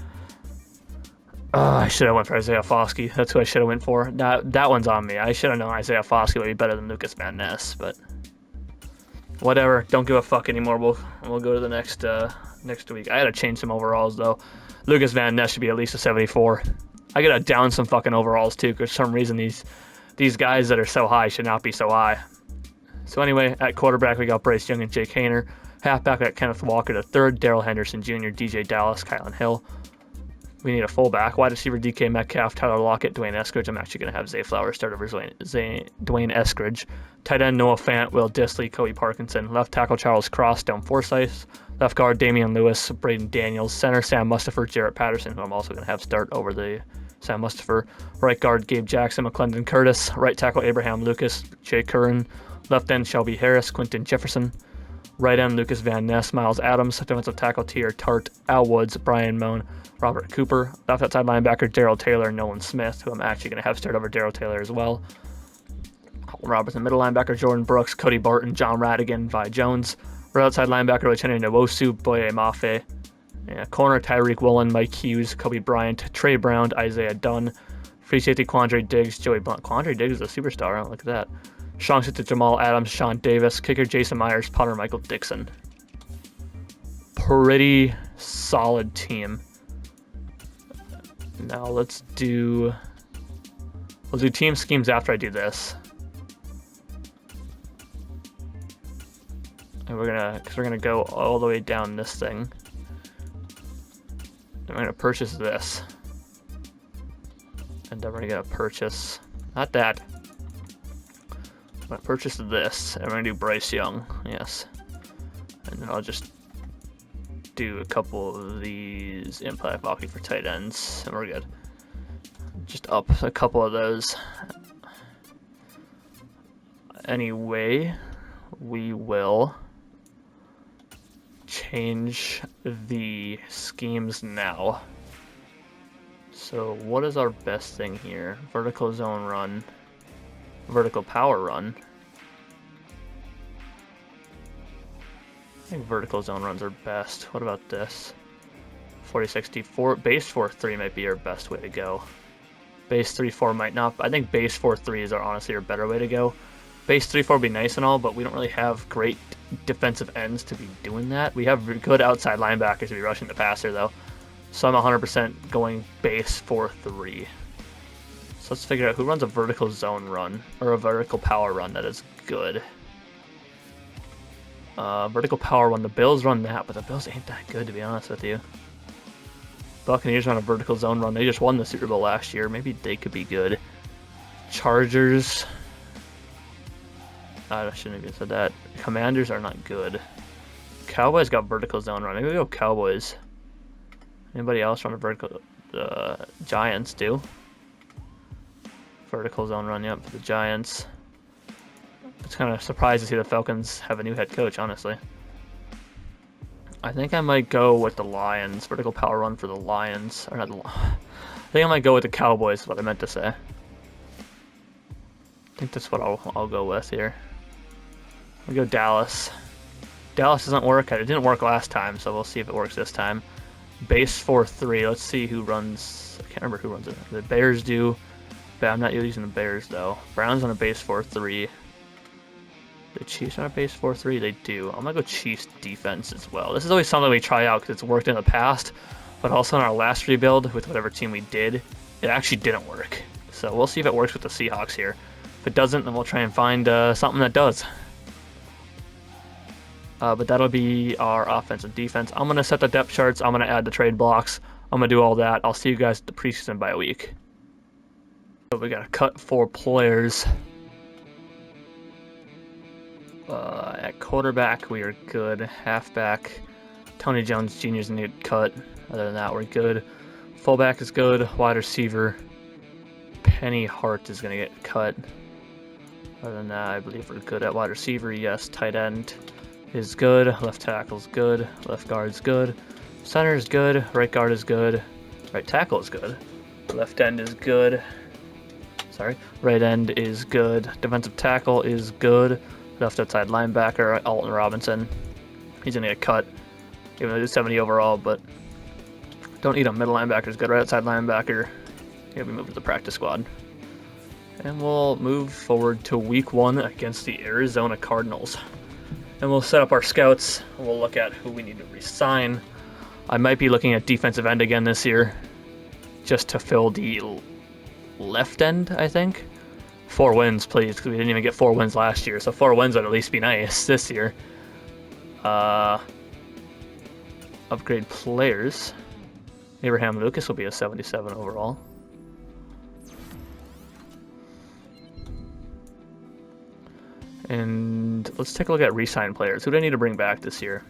I should have went for Isaiah Foskey. That's who I should have went for. That one's on me. I should have known Isaiah Foskey would be better than Lucas Van Ness, but whatever. Don't give a fuck anymore. We'll go to the next week. I gotta change some overalls though. Lucas Van Ness should be at least a 74. I gotta down some fucking overalls too, because for some reason these guys that are so high should not be so high. So anyway, at quarterback we got Bryce Young and Jake Haener. Halfback we got Kenneth Walker III, Darrell Henderson Jr., DJ Dallas, Kylan Hill. We need a fullback. Wide receiver DK Metcalf, Tyler Lockett, Dwayne Eskridge. I'm actually going to have Zay Flowers start over Dwayne Eskridge. Tight end Noah Fant, Will Dissly, Cody Parkinson. Left tackle Charles Cross, Dome Forsyth. Left guard Damian Lewis, Braden Daniels. Center Sam Mustipher, Jarrett Patterson, who I'm also going to have start over the Sam Mustipher. Right guard Gabe Jackson, McClendon Curtis. Right tackle Abraham Lucas, Jay Curran. Left end Shelby Harris, Quinton Jefferson. Right end Lucas Van Ness, Miles Adams. Defensive tackle Tier Tart, Al Woods, Brian Moan, Robert Cooper. Left outside linebacker Darrell Taylor, Nolan Smith, who I'm actually going to have start over Darrell Taylor as well. Robertson, middle linebacker Jordan Brooks, Cody Barton, John Radigan, Vi Jones. Right outside linebacker Lieutenant Nwosu, Boye Mafe. Yeah, corner Tyreek Woolen, Mike Hughes, Kobe Bryant, Trey Brown, Isaiah Dunn. Free safety Quandre Diggs, Joey Blunt. Quandre Diggs is a superstar. Look at that. Strong safety Jamal Adams, Sean Davis. Kicker Jason Myers, punter Michael Dixon. Pretty solid team. Now we'll do team schemes after I do this. And we're gonna go all the way down this thing. And we're gonna purchase this. And then we're gonna purchase, not that. I'm gonna purchase this, and we're gonna do Bryce Young, yes. And then I'll just do a couple of these impact hockey for tight ends, and we're good. Just up a couple of those. Anyway, we will change the schemes now. So what is our best thing here? Vertical zone run, vertical power run. I think vertical zone runs are best. What about this? 40-60, base 4-3 might be our best way to go. Base 3-4 might not. I think base 4-3 is honestly our better way to go. Base 3-4 would be nice and all, but we don't really have great defensive ends to be doing that. We have good outside linebackers to be rushing the passer, though. So I'm 100% going base 4-3. So let's figure out who runs a vertical zone run, or a vertical power run that is good. Vertical power run, the Bills run that, but the Bills ain't that good, to be honest with you. Buccaneers run a vertical zone run. They just won the Super Bowl last year. Maybe they could be good. Chargers. I shouldn't have even said that. Commanders are not good. Cowboys got vertical zone run. Maybe we go Cowboys. Anybody else run a vertical? Giants do. Vertical zone run, yep, for the Giants. It's kind of surprised to see the Falcons have a new head coach, honestly. I think I might go with the Lions. Vertical power run for the Lions. Or not the, I think I might go with the Cowboys, is what I meant to say. I think that's what I'll go with here. We go Dallas. Dallas doesn't work. It didn't work last time, so we'll see if it works this time. Base 4-3. Let's see who runs. I can't remember who runs it. The Bears do. But I'm not using the Bears, though. Browns on a base 4-3. The Chiefs on a base 4-3? They do. I'm going to go Chiefs defense as well. This is always something we try out because it's worked in the past. But also in our last rebuild with whatever team we did, it actually didn't work. So we'll see if it works with the Seahawks here. If it doesn't, then we'll try and find something that does. But that'll be our offense and defense. I'm going to set the depth charts. I'm going to add the trade blocks. I'm going to do all that. I'll see you guys at the preseason bye week. So we got to cut 4 players. At quarterback, we are good. Halfback, Tony Jones Jr. is a new cut. Other than that, we're good. Fullback is good. Wide receiver, Penny Hart is going to get cut. Other than that, I believe we're good at wide receiver. Yes, tight end is good. Left tackle is good. Left guard is good. Center is good. Right guard is good. Right tackle is good. Left end is good. Sorry. Right end is good. Defensive tackle is good. Left outside linebacker, Alton Robinson. He's going to get cut, even though he's 70 overall, but don't need him. Middle linebacker is good. Right outside linebacker, he'll be moved to the practice squad. And we'll move forward to week 1 against the Arizona Cardinals. And we'll set up our scouts. We'll look at who we need to re-sign. I might be looking at defensive end again this year, just to fill the left end, I think. 4 wins, please, because we didn't even get 4 wins last year. So 4 wins would at least be nice this year. Upgrade players. Abraham Lucas will be a 77 overall. And let's take a look at re-sign players. Who do I need to bring back this year?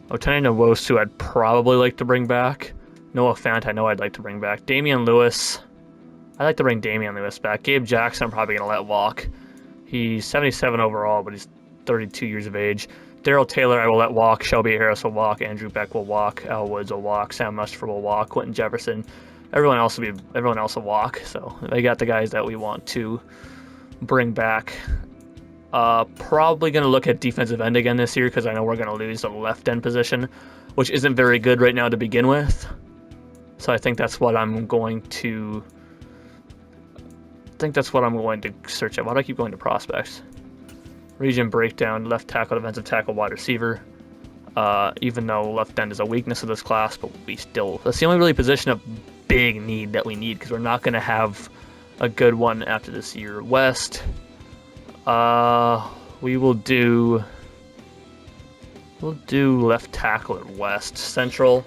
Otani Nwosu I'd probably like to bring back. Noah Fant, I know I'd like to bring back. Damian Lewis. I'd like to bring Damian Lewis back. Gabe Jackson, I'm probably going to let walk. He's 77 overall, but he's 32 years of age. Darrell Taylor, I will let walk. Shelby Harris will walk. Andrew Beck will walk. Al Woods will walk. Sam Mustard will walk. Quentin Jefferson. Everyone else will walk. So they got the guys that we want to bring back. Probably going to look at defensive end again this year because I know we're going to lose the left end position, which isn't very good right now to begin with. So I think that's what I'm going to search at. Why do I keep going to prospects? Region breakdown, left tackle, defensive tackle, wide receiver. Even though left end is a weakness of this class, but that's the only really position of big need that we need because we're not going to have a good one after this year. West, we'll do left tackle at West. Central,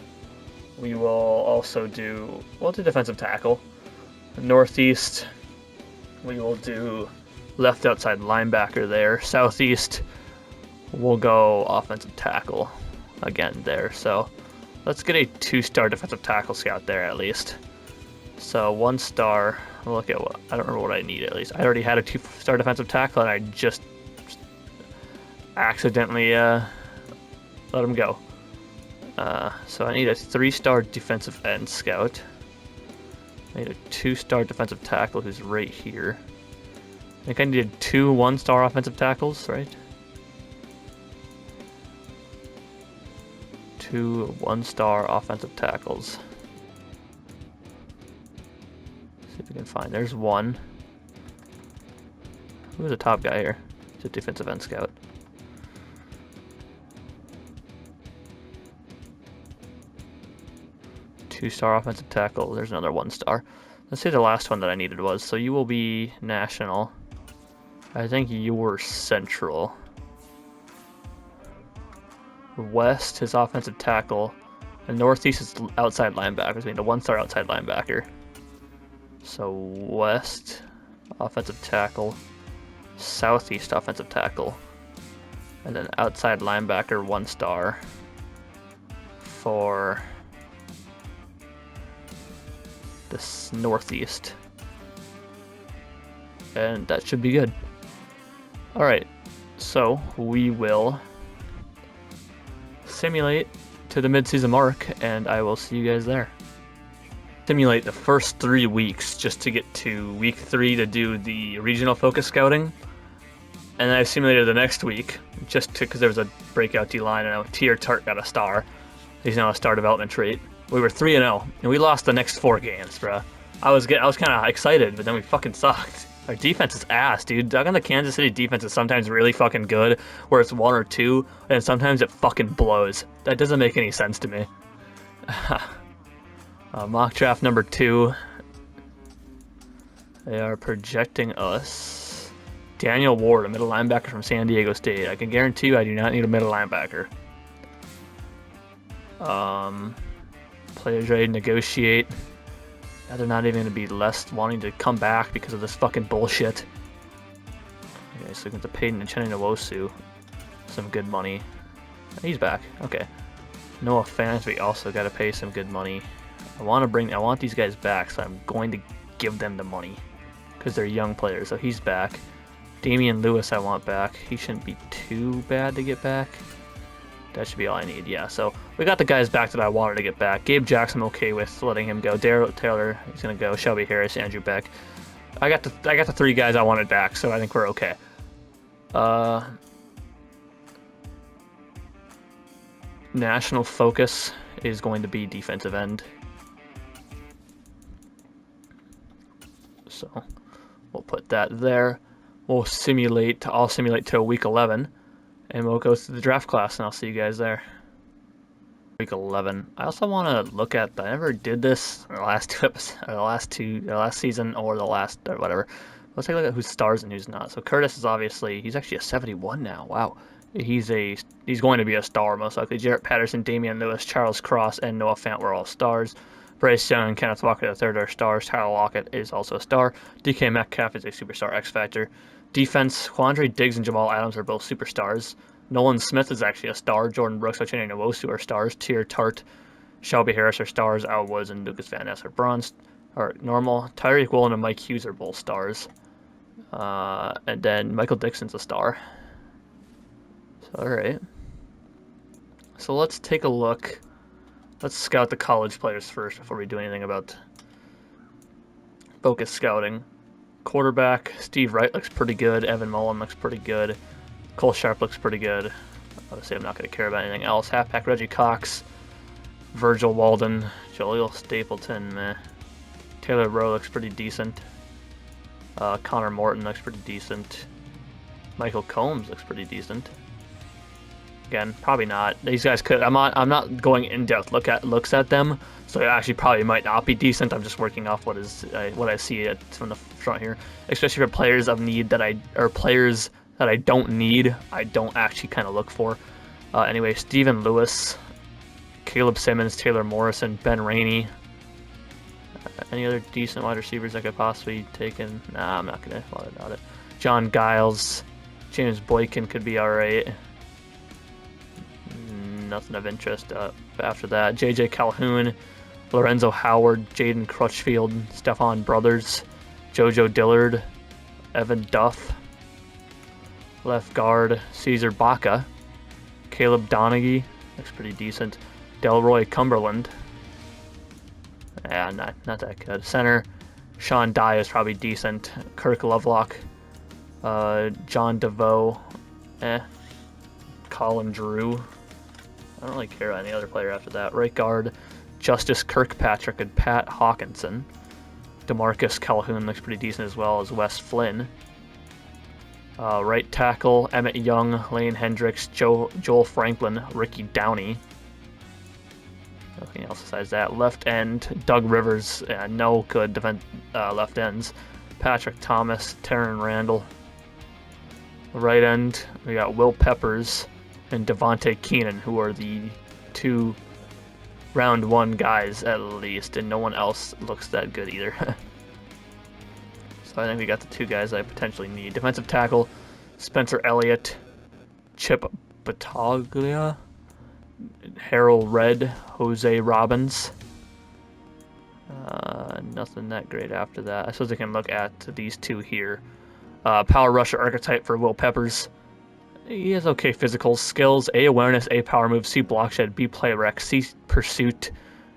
we will also do defensive tackle. Northeast, we will do left outside linebacker there. Southeast, we'll go offensive tackle again there. So let's get a 2-star defensive tackle scout there at least. So 1-star, I'll look at I don't remember what I need at least. I already had a 2-star defensive tackle and I just accidentally let him go. So I need a 3-star defensive end scout. I need a 2-star defensive tackle who's right here. I think I needed 2 1-star offensive tackles, right? 2 1-star offensive tackles. See if we can find. There's one. Who's the top guy here? He's a defensive end scout. Two-star offensive tackle. There's another 1-star. Let's see the last one that I needed was. So you will be national. I think you're central. West is offensive tackle. And northeast is outside linebackers. I mean, the 1-star outside linebacker. So west, offensive tackle. Southeast, offensive tackle. And then outside linebacker, 1-star. For this northeast. And that should be good. Alright, so we will simulate to the midseason mark, and I will see you guys there. Simulate the first 3 weeks just to get to week 3 to do the regional focus scouting. And then I simulated the next week just because there was a breakout D-line and Tier Tart got a star. He's now a star development trait. We were 3-0, and we lost the next 4 games, bruh. I was kind of excited, but then we fucking sucked. Our defense is ass, dude. Doug on the Kansas City defense is sometimes really fucking good, where it's 1 or 2, and sometimes it fucking blows. That doesn't make any sense to me. Mock draft number 2. They are projecting us Daniel Ward, a middle linebacker from San Diego State. I can guarantee you I do not need a middle linebacker. Players ready to negotiate. Now they're not even going to be less wanting to come back because of this fucking bullshit. Okay, so we get to pay Uchenna Nwosu some good money. He's back. Okay. Noah Fant, we also got to pay some good money. I want these guys back, so I'm going to give them the money because they're young players. So he's back. Damian Lewis I want back. He shouldn't be too bad to get back. That should be all I need, yeah. So we got the guys back that I wanted to get back. Gabe Jackson, I'm okay with letting him go. Darrell Taylor, he's gonna go. Shelby Harris, Andrew Beck. I got the 3 guys I wanted back, so I think we're okay. National focus is going to be defensive end. So we'll put that there. I'll simulate till week 11. And we'll go through the draft class, and I'll see you guys there. Week 11. I also want to look at. I never did this in the last 2 episodes, or the last season, or the last or whatever. Let's take a look at who's stars and who's not. So Curtis is he's actually a 71 now. Wow, he's going to be a star most likely. Jarrett Patterson, Damian Lewis, Charles Cross, and Noah Fant were all stars. Bryce Young and Kenneth Walker III are stars. Tyler Lockett is also a star. DK Metcalf is a superstar X Factor. Defense, Quandre Diggs and Jamal Adams are both superstars. Nolan Smith is actually a star. Jordan Brooks, Uchenna Nwosu are stars. Tier Tart, Shelby Harris are stars. Al Woods and Lucas Van Ness are bronze. Or normal. Tyreek Woolen and Mike Hughes are both stars. And then Michael Dixon's a star. So, alright. So let's take a look. Let's scout the college players first before we do anything about focus scouting. Quarterback, Steve Wright looks pretty good. Evan Mullen looks pretty good. Cole Sharp looks pretty good. Obviously, I'm not going to care about anything else. Halfback, Reggie Cox. Virgil Walden. Jaleel Stapleton, meh. Taylor Rowe looks pretty decent. Connor Morton looks pretty decent. Michael Combs looks pretty decent. Again, probably not. These guys could. I'm not going in depth looks at them. So it actually probably might not be decent. I'm just working off what I see from the front here. Especially for players of need players that I don't need. I don't actually kind of look for. Anyway, Stephen Lewis, Caleb Simmons, Taylor Morrison, Ben Rainey. Any other decent wide receivers I could possibly take in? Nah, I'm not gonna bother about it. John Giles, James Boykin could be alright. Nothing of interest after that. J.J. Calhoun, Lorenzo Howard, Jaden Crutchfield, Stephon Brothers, JoJo Dillard, Evan Duff, left guard Caesar Baca, Caleb Donaghy, looks pretty decent. Delroy Cumberland. Yeah, not that good. Center, Sean Dye is probably decent. Kirk Lovelock. John DeVoe. Colin Drew. I don't really care about any other player after that. Right guard, Justice Kirkpatrick and Pat Hawkinson. DeMarcus Calhoun looks pretty decent as well as Wes Flynn. Right tackle, Emmett Young, Lane Hendricks, Joel Franklin, Ricky Downey. Nothing else besides that. Left end, Doug Rivers, no good left ends. Patrick Thomas, Taryn Randall. Right end, we got Will Peppers and Devontae Keenan, who are the 2 round 1 guys at least, and no one else looks that good either. So I think we got the 2 guys I potentially need. Defensive tackle, Spencer Elliott, Chip Battaglia, Harold Red, Jose Robbins. Nothing that great after that. I suppose I can look at these 2 here. Power rusher archetype for Will Peppers. He has okay physicals, skills, A awareness, A power move, C block shed, B play rec, C pursuit,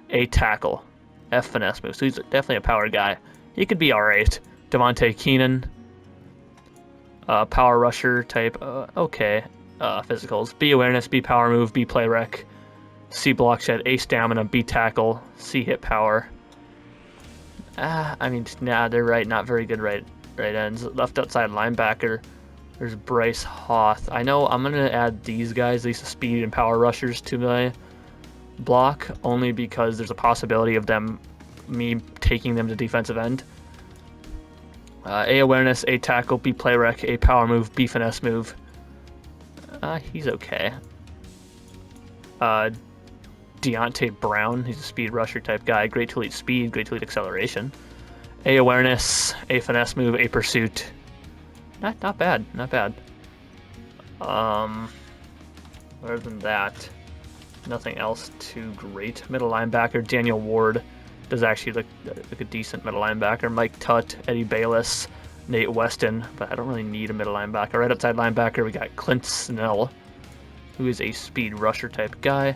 A tackle, F finesse move. So he's definitely a power guy. He could be alright. Devontae Keenan, power rusher type, okay. Physicals, B awareness, B power move, B play rec, C block shed, A stamina, B tackle, C hit power. I mean, nah, they're right. Not very good right ends. Left outside linebacker, there's Bryce Hoth. I know I'm gonna add these guys, at least the speed and power rushers, to my block, only because there's a possibility of me taking them to defensive end. A awareness, A tackle, B play rec, A power move, B finesse move. He's okay. Deontay Brown, he's a speed rusher type guy. Great to lead speed, great to lead acceleration. A awareness, A finesse move, A pursuit. Not bad, not bad. Other than that, nothing else too great. Middle linebacker, Daniel Ward does actually look like a decent middle linebacker. Mike Tutt, Eddie Bayless, Nate Weston, but I don't really need a middle linebacker. Right outside linebacker, we got Clint Snell, who is a speed rusher type guy.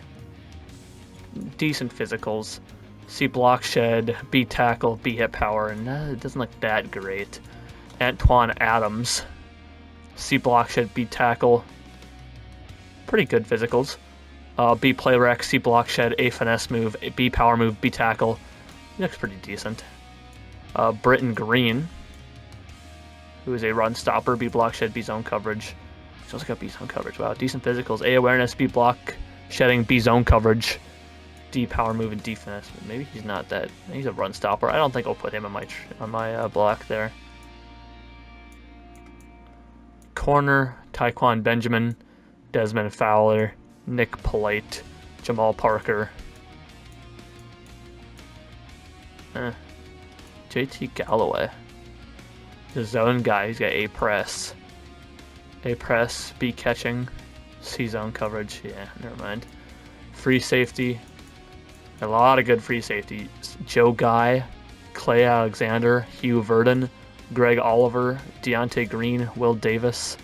Decent physicals. C block shed, B tackle, B hit power, and it doesn't look that great. Antoine Adams, C block shed, B tackle. Pretty good physicals. B play rec, C block shed, A finesse move, B power move, B tackle. He looks pretty decent. Britton Green, who is a run stopper, B block shed, B zone coverage. He's also got B zone coverage. Wow, decent physicals. A awareness, B block shedding, B zone coverage, D power move, and D finesse. Maybe he's not that. He's a run stopper. I don't think I'll put him on my block there. Corner, Tyquan Benjamin, Desmond Fowler, Nick Polite, Jamal Parker. JT Galloway. The zone guy, he's got A press, B catching, C zone coverage. Yeah, never mind. Free safety. A lot of good free safety. Joe Guy, Clay Alexander, Hugh Verdon, Greg Oliver, Deontay Green, Will Davis.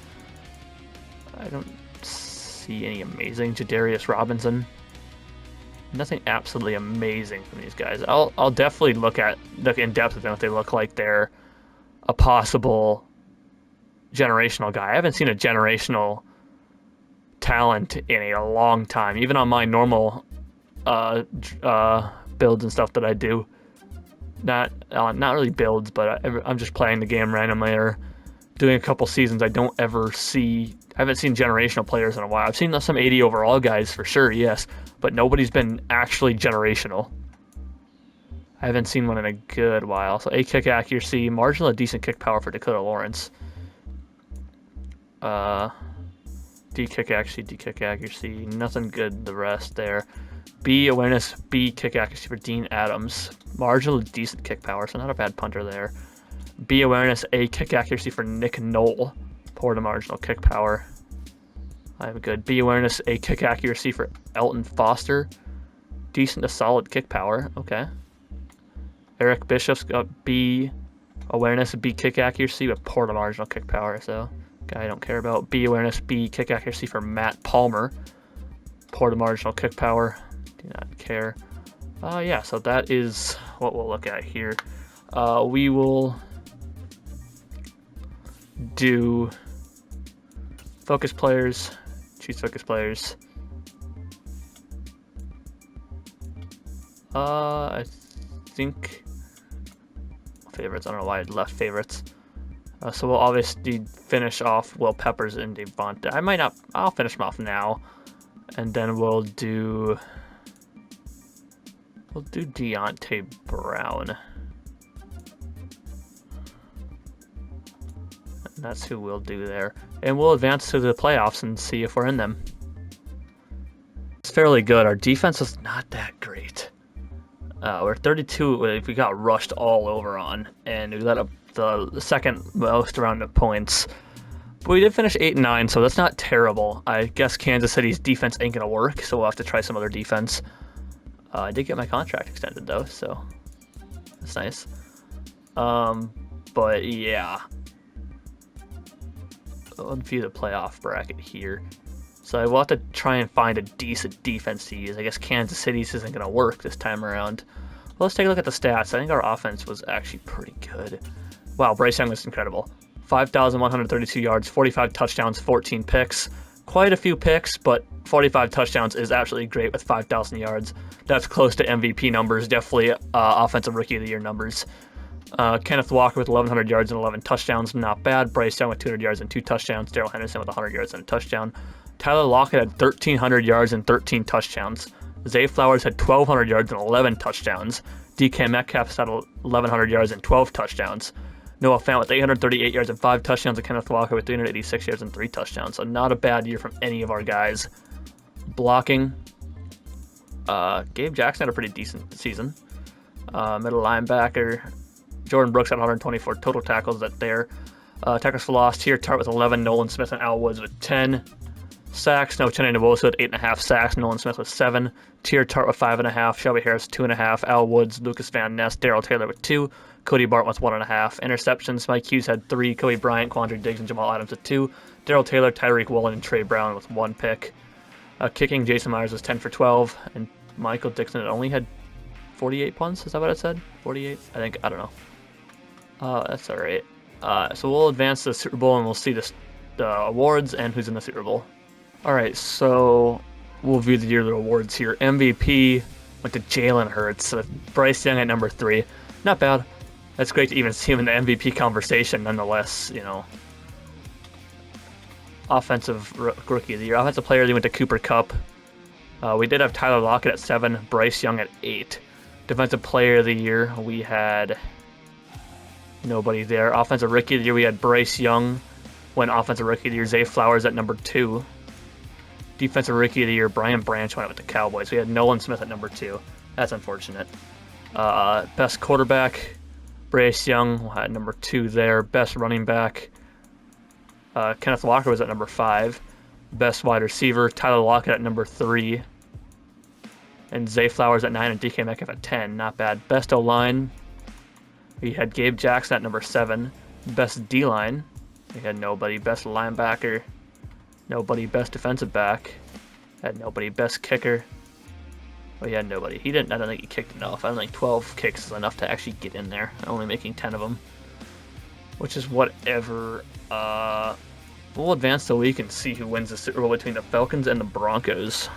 I don't see any amazing. Jadarius Robinson. Nothing absolutely amazing from these guys. I'll definitely look in depth at them if they look like they're a possible generational guy. I haven't seen a generational talent in a long time. Even on my normal builds and stuff that I do, not really builds, but I'm just playing the game randomly or doing a couple seasons. I haven't seen generational players in a while. I've seen some 80 overall guys for sure, yes, but nobody's been actually generational. I haven't seen one in a good while. So A kick accuracy, marginal decent kick power for Dakota Lawrence. D kick accuracy, nothing good the rest there. B awareness, B kick accuracy for Dean Adams. Marginal decent kick power, so not a bad punter there. B awareness, A kick accuracy for Nick Knoll. Poor to marginal kick power. I have a good B awareness, A kick accuracy for Elton Foster. Decent to solid kick power. Okay. Eric Bishop's got B awareness, B kick accuracy, but poor to marginal kick power, so guy I don't care about. B awareness, B kick accuracy for Matt Palmer. Poor to marginal kick power. Do not care. Yeah, so that is what we'll look at here. We will do focus players, choose focus players. I think favorites. I don't know why I left favorites. So we'll obviously finish off Will Peppers and Devonta. I might not. I'll finish them off now, and then we'll do Deontay Brown. And that's who we'll do there, and we'll advance to the playoffs and see if we're in them. It's fairly good. Our defense is not that great. We're 32. We got rushed all over on, and we let up the second most round of points. But we did finish 8-9, so that's not terrible. I guess Kansas City's defense ain't gonna work, so we'll have to try some other defense. I did get my contract extended though, so that's nice. But yeah, let's view the playoff bracket here. So I will have to try and find a decent defense to use. I guess Kansas City's isn't going to work this time around. Well, let's take a look at the stats. I think our offense was actually pretty good. Wow, Bryce Young was incredible. 5,132 yards, 45 touchdowns, 14 picks. Quite a few picks, but 45 touchdowns is absolutely great with 5,000 yards. That's close to MVP numbers, definitely Offensive Rookie of the Year numbers. Kenneth Walker with 1,100 yards and 11 touchdowns, not bad. Bryce Young with 200 yards and 2 touchdowns. Darrell Henderson with 100 yards and a touchdown. Tyler Lockett had 1,300 yards and 13 touchdowns. Zay Flowers had 1,200 yards and 11 touchdowns. DK Metcalf had 1,100 yards and 12 touchdowns. Noah Fant with 838 yards and 5 touchdowns, and Kenneth Walker with 386 yards and 3 touchdowns. So not a bad year from any of our guys. Blocking, Gabe Jackson had a pretty decent season. Middle linebacker, Jordan Brooks had 124 total tackles there. Tackles for loss, Tier Tart with 11, Nolan Smith and Al Woods with 10. Sacks, no, Uchenna Nwosu with 8.5 sacks, Nolan Smith with 7, Tier Tart with 5.5, Shelby Harris 2.5, Al Woods, Lucas Van Ness, Darrell Taylor with 2, Cody Barton with 1.5. Interceptions, Mike Hughes had 3, Kobe Bryant, Quandre Diggs, and Jamal Adams with 2, Darrell Taylor, Tyreek Woolen, and Trey Brown with 1 pick. Kicking, Jason Myers was 10 for 12, and Michael Dixon only had 48 punts, is that what it said? 48? I think, I don't know. That's alright. So we'll advance to the Super Bowl, and we'll see the awards and who's in the Super Bowl. Alright, so we'll view the yearly awards here. MVP went to Jalen Hurts, Bryce Young at number 3. Not bad. That's great to even see him in the MVP conversation, nonetheless, you know. Offensive Rookie of the Year. Offensive Player, they went to Cooper Kupp. We did have Tyler Lockett at 7, Bryce Young at 8. Defensive Player of the Year, we had nobody there. Offensive Rookie of the Year, we had Bryce Young. Went Offensive Rookie of the Year, Zay Flowers at number 2. Defensive Rookie of the Year, Brian Branch went out with the Cowboys. We had Nolan Smith at number 2. That's unfortunate. Best quarterback, Bryce Young at number 2 there. Best running back, Kenneth Walker was at number 5. Best wide receiver, Tyler Lockett at number 3. And Zay Flowers at 9 and DK Metcalf at 10. Not bad. Best O-line, we had Gabe Jackson at number 7. Best D-line, we had nobody. Best linebacker, nobody. Best defensive back, had nobody. Best kicker, we had nobody. I don't think he kicked enough. I don't think 12 kicks is enough to actually get in there, only making 10 of them, which is whatever. We'll advance the week and see who wins the Super Bowl between the Falcons and the Broncos.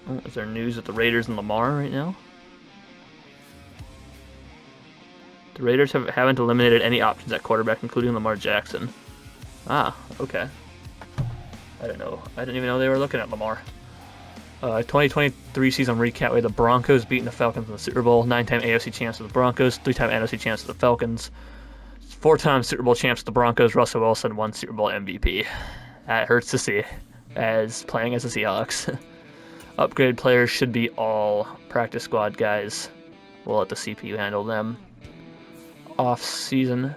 Oh, is there news with the Raiders and Lamar right now? The Raiders haven't eliminated any options at quarterback, including Lamar Jackson. Ah, okay. I didn't know. I didn't even know they were looking at Lamar. 2023 season recap. We had the Broncos beating the Falcons in the Super Bowl. 9-time AFC champs of the Broncos. 3-time NFC champs of the Falcons. 4-time Super Bowl champs of the Broncos. Russell Wilson won Super Bowl MVP. That hurts to see, as playing as the Seahawks. Upgrade players should be all practice squad guys. We'll let the CPU handle them. Off-season,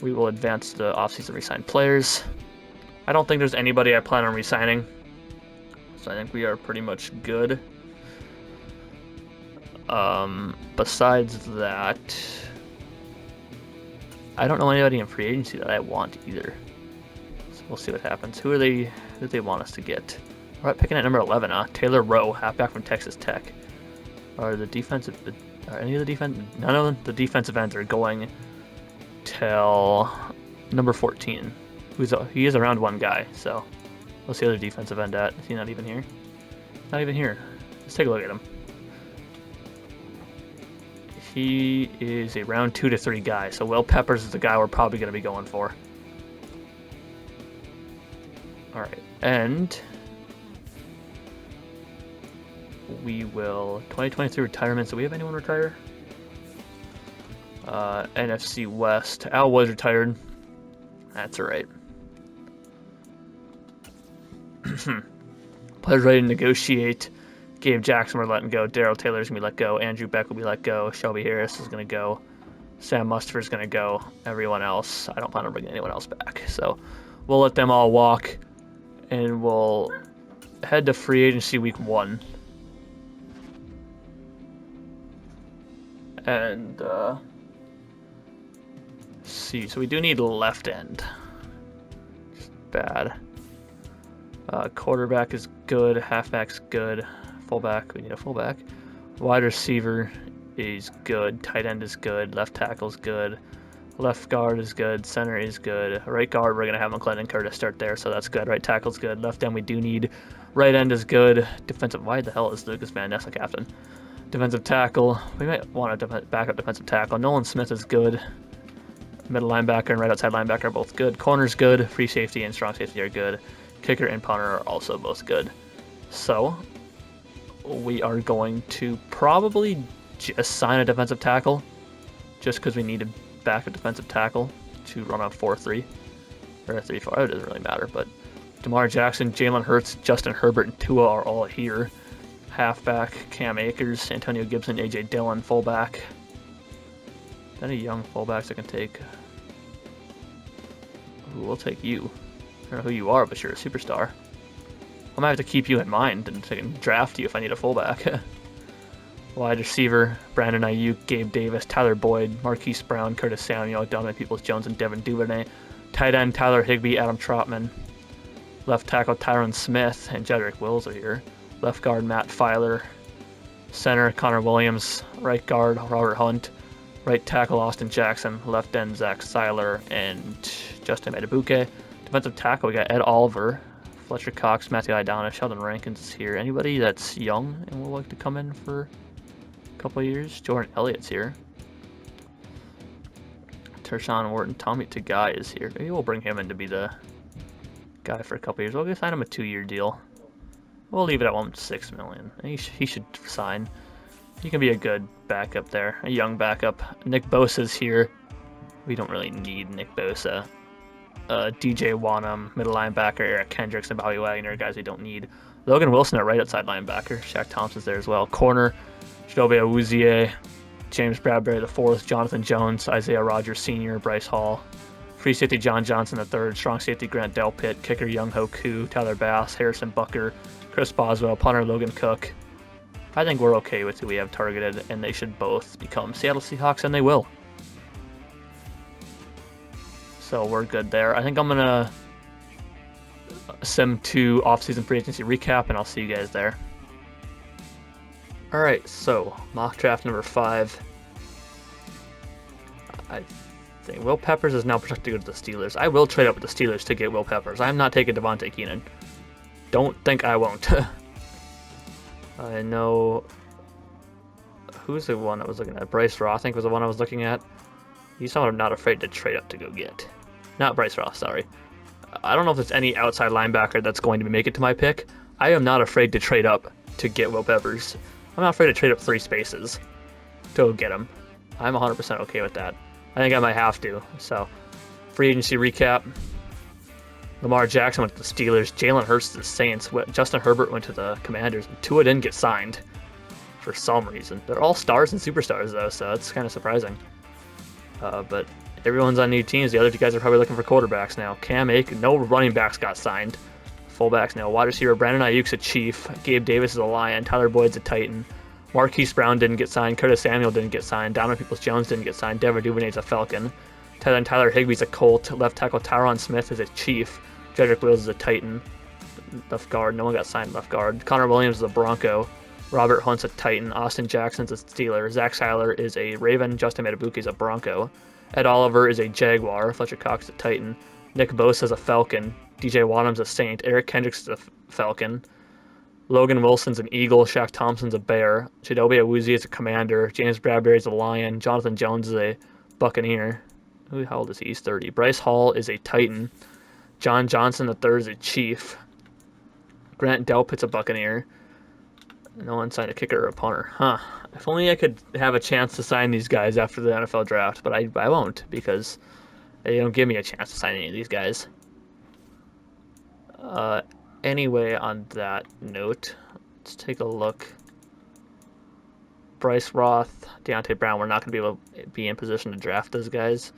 we will advance the off-season re-sign players. I don't think there's anybody I plan on re-signing, so I think we are pretty much good. Besides that, I don't know anybody in free agency that I want either. So we'll see what happens. Who do they want us to get? All right, picking at number 11, Taylor Rowe, halfback from Texas Tech. Are any of the none of the defensive ends are going till number 14. He is a round 1 guy, so what's the other defensive end at? Is he not even here? Not even here. Let's take a look at him. He is a round 2 to 3 guy, so Will Peppers is the guy we're probably going to be going for. Alright, and we will 2023 retirements. Do we have anyone retire? NFC West. Al was retired. That's alright. Players ready to negotiate. Gabe Jackson we're letting go. Darrell Taylor's going to be let go. Andrew Beck will be let go. Shelby Harris is going to go. Sam Mustafer's going to go. Everyone else, I don't plan on bringing anyone else back. So we'll let them all walk. And we'll head to free agency week 1. And, see, so we do need left end. Just bad. Quarterback is good. Halfback's good. Fullback, we need a fullback. Wide receiver is good. Tight end is good. Left tackle's good. Left guard is good. Center is good. Right guard, we're going to have McClendon Curtis start there, so that's good. Right tackle's good. Left end, we do need. Right end is good. Defensive, why the hell is Lucas Van Ness a captain? Defensive tackle, we might want a backup defensive tackle. Nolan Smith is good. Middle linebacker and right outside linebacker are both good. Corner's good. Free safety and strong safety are good. Kicker and punter are also both good. So, we are going to probably just sign a defensive tackle, just because we need a backup defensive tackle to run a 4-3 or a 3-4. It doesn't really matter, but DeMar Jackson, Jalen Hurts, Justin Herbert, and Tua are all here. Halfback, Cam Akers, Antonio Gibson, AJ Dillon, fullback. Any young fullbacks I can take? Ooh, we'll take you. I don't know who you are, but you're a superstar. I might have to keep you in mind and I can draft you if I need a fullback. Wide receiver, Brandon Ayuk, Gabe Davis, Tyler Boyd, Marquise Brown, Curtis Samuel, Donovan Peoples-Jones, and Devin Duvernay. Tight end, Tyler Higbee, Adam Trotman. Left tackle, Tyron Smith, and Jedrick Wills are here. Left guard, Matt Filer. Center, Connor Williams. Right guard, Robert Hunt. Right tackle, Austin Jackson. Left end, Zach Seiler and Justin Matabuke. Defensive tackle, we got Ed Oliver, Fletcher Cox, Matthew Idana, Sheldon Rankins is here. Anybody that's young and would like to come in for a couple of years? Jordan Elliott's here. Tershawn Wharton, Tommy Tagai is here. Maybe we'll bring him in to be the guy for a couple of years. We'll sign him a 2-year deal. We'll leave it at $1.6 million. He should sign. He can be a good backup there, a young backup. Nick Bosa's here. We don't really need Nick Bosa. DJ Wanham, middle linebacker, Eric Kendricks, and Bobby Wagner, guys we don't need. Logan Wilson at right outside linebacker. Shaq Thompson's there as well. Corner, Chidobe Awuzie, James Bradbury IV, Jonathan Jones, Isaiah Rogers Sr., Bryce Hall. Free safety John Johnson III, strong safety Grant Delpit, kicker Young Ho Koo, Tyler Bass, Harrison Bucker, Chris Boswell, punter Logan Cook. I think we're okay with who we have targeted, and they should both become Seattle Seahawks, and they will. So we're good there. I think I'm going to sim to offseason free agency recap, and I'll see you guys there. Alright, so mock draft number 5. I think Will Peppers is now projected to go to the Steelers. I will trade up with the Steelers to get Will Peppers. I'm not taking Devontae Keenan. Don't think I won't. I know... Who's the one I was looking at? Bryce Ross, I think, was the one I was looking at. He's someone I'm not afraid to trade up to go get. Not Bryce Ross, sorry. I don't know if there's any outside linebacker that's going to make it to my pick. I am not afraid to trade up to get Will Peppers. I'm not afraid to trade up 3 spaces to go get him. I'm 100% okay with that. I think I might have to. So, free agency recap. Lamar Jackson went to the Steelers. Jalen Hurts to the Saints. Justin Herbert went to the Commanders. Tua didn't get signed for some reason. They're all stars and superstars, though, so that's kind of surprising. But everyone's on new teams. The other 2 guys are probably looking for quarterbacks now. Cam Akers, no running backs got signed. Fullbacks now. Wide receiver Brandon Ayuk's a Chief. Gabe Davis is a Lion. Tyler Boyd's a Titan. Marquise Brown didn't get signed. Curtis Samuel didn't get signed. Donovan Peoples-Jones didn't get signed. Devin Duvernay's a Falcon. Tyler Higbee's a Colt. Left tackle Tyron Smith is a Chief. Jedrick Wills is a Titan. left guard. No one got signed left guard. Connor Williams is a Bronco. Robert Hunt's a Titan. Austin Jackson's a Steeler. Zach Seiler is a Raven. Justin Matabuki is a Bronco. Ed Oliver is a Jaguar. Fletcher Cox is a Titan. Nick Bosa is a Falcon. DJ Wadham's a Saint. Eric Kendricks is a Falcon. Logan Wilson's an Eagle. Shaq Thompson's a Bear. Chidobe Awuzie is a Commander. James Bradbury is a Lion. Jonathan Jones is a Buccaneer. How old is he? He's 30. Bryce Hall is a Titan. John Johnson III is a Chief. Grant Delpit's a Buccaneer. No one signed a kicker or a punter. Huh. If only I could have a chance to sign these guys after the NFL draft, but I won't because they don't give me a chance to sign any of these guys. Anyway, on that note, let's take a look. Bryce Roth, Deontay Brown, we're not going to be able to be in position to draft those guys.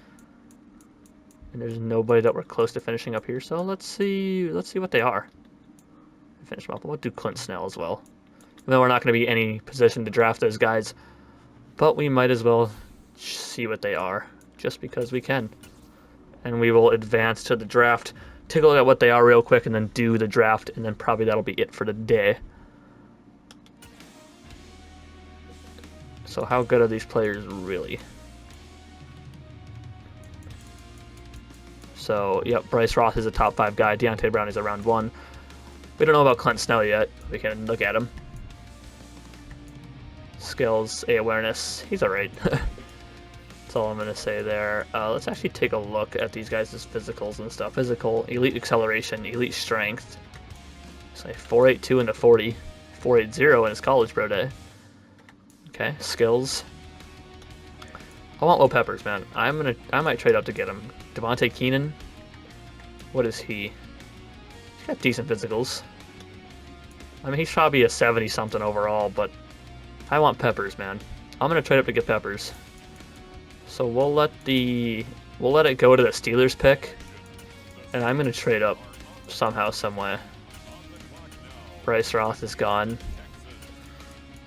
And there's nobody that we're close to finishing up here, so let's see what they are. Finish them up. We'll do Clint Snell as well. Even though we're not going to be in any position to draft those guys, but we might as well see what they are, just because we can. And we will advance to the draft, take a look at what they are real quick, and then do the draft, and then probably that'll be it for the day. So how good are these players really? So, yep, Bryce Roth is a top 5 guy. Deontay Brown is a round 1. We don't know about Clint Snell yet. We can look at him. Skills, A awareness. He's alright. That's all I'm going to say there. Let's actually take a look at these guys' physicals and stuff. Physical, elite acceleration, elite strength. Say 4.82 into 40. 4.80 in his college pro day. Okay, skills. I want Will Peppers, man. I might trade up to get him. Devontae Keenan. What is he? He's got decent physicals. I mean, he's probably a 70-something overall, but I want Peppers, man. I'm gonna trade up to get Peppers. So we'll let it go to the Steelers pick, and I'm gonna trade up somehow, someway. Bryce Roth is gone.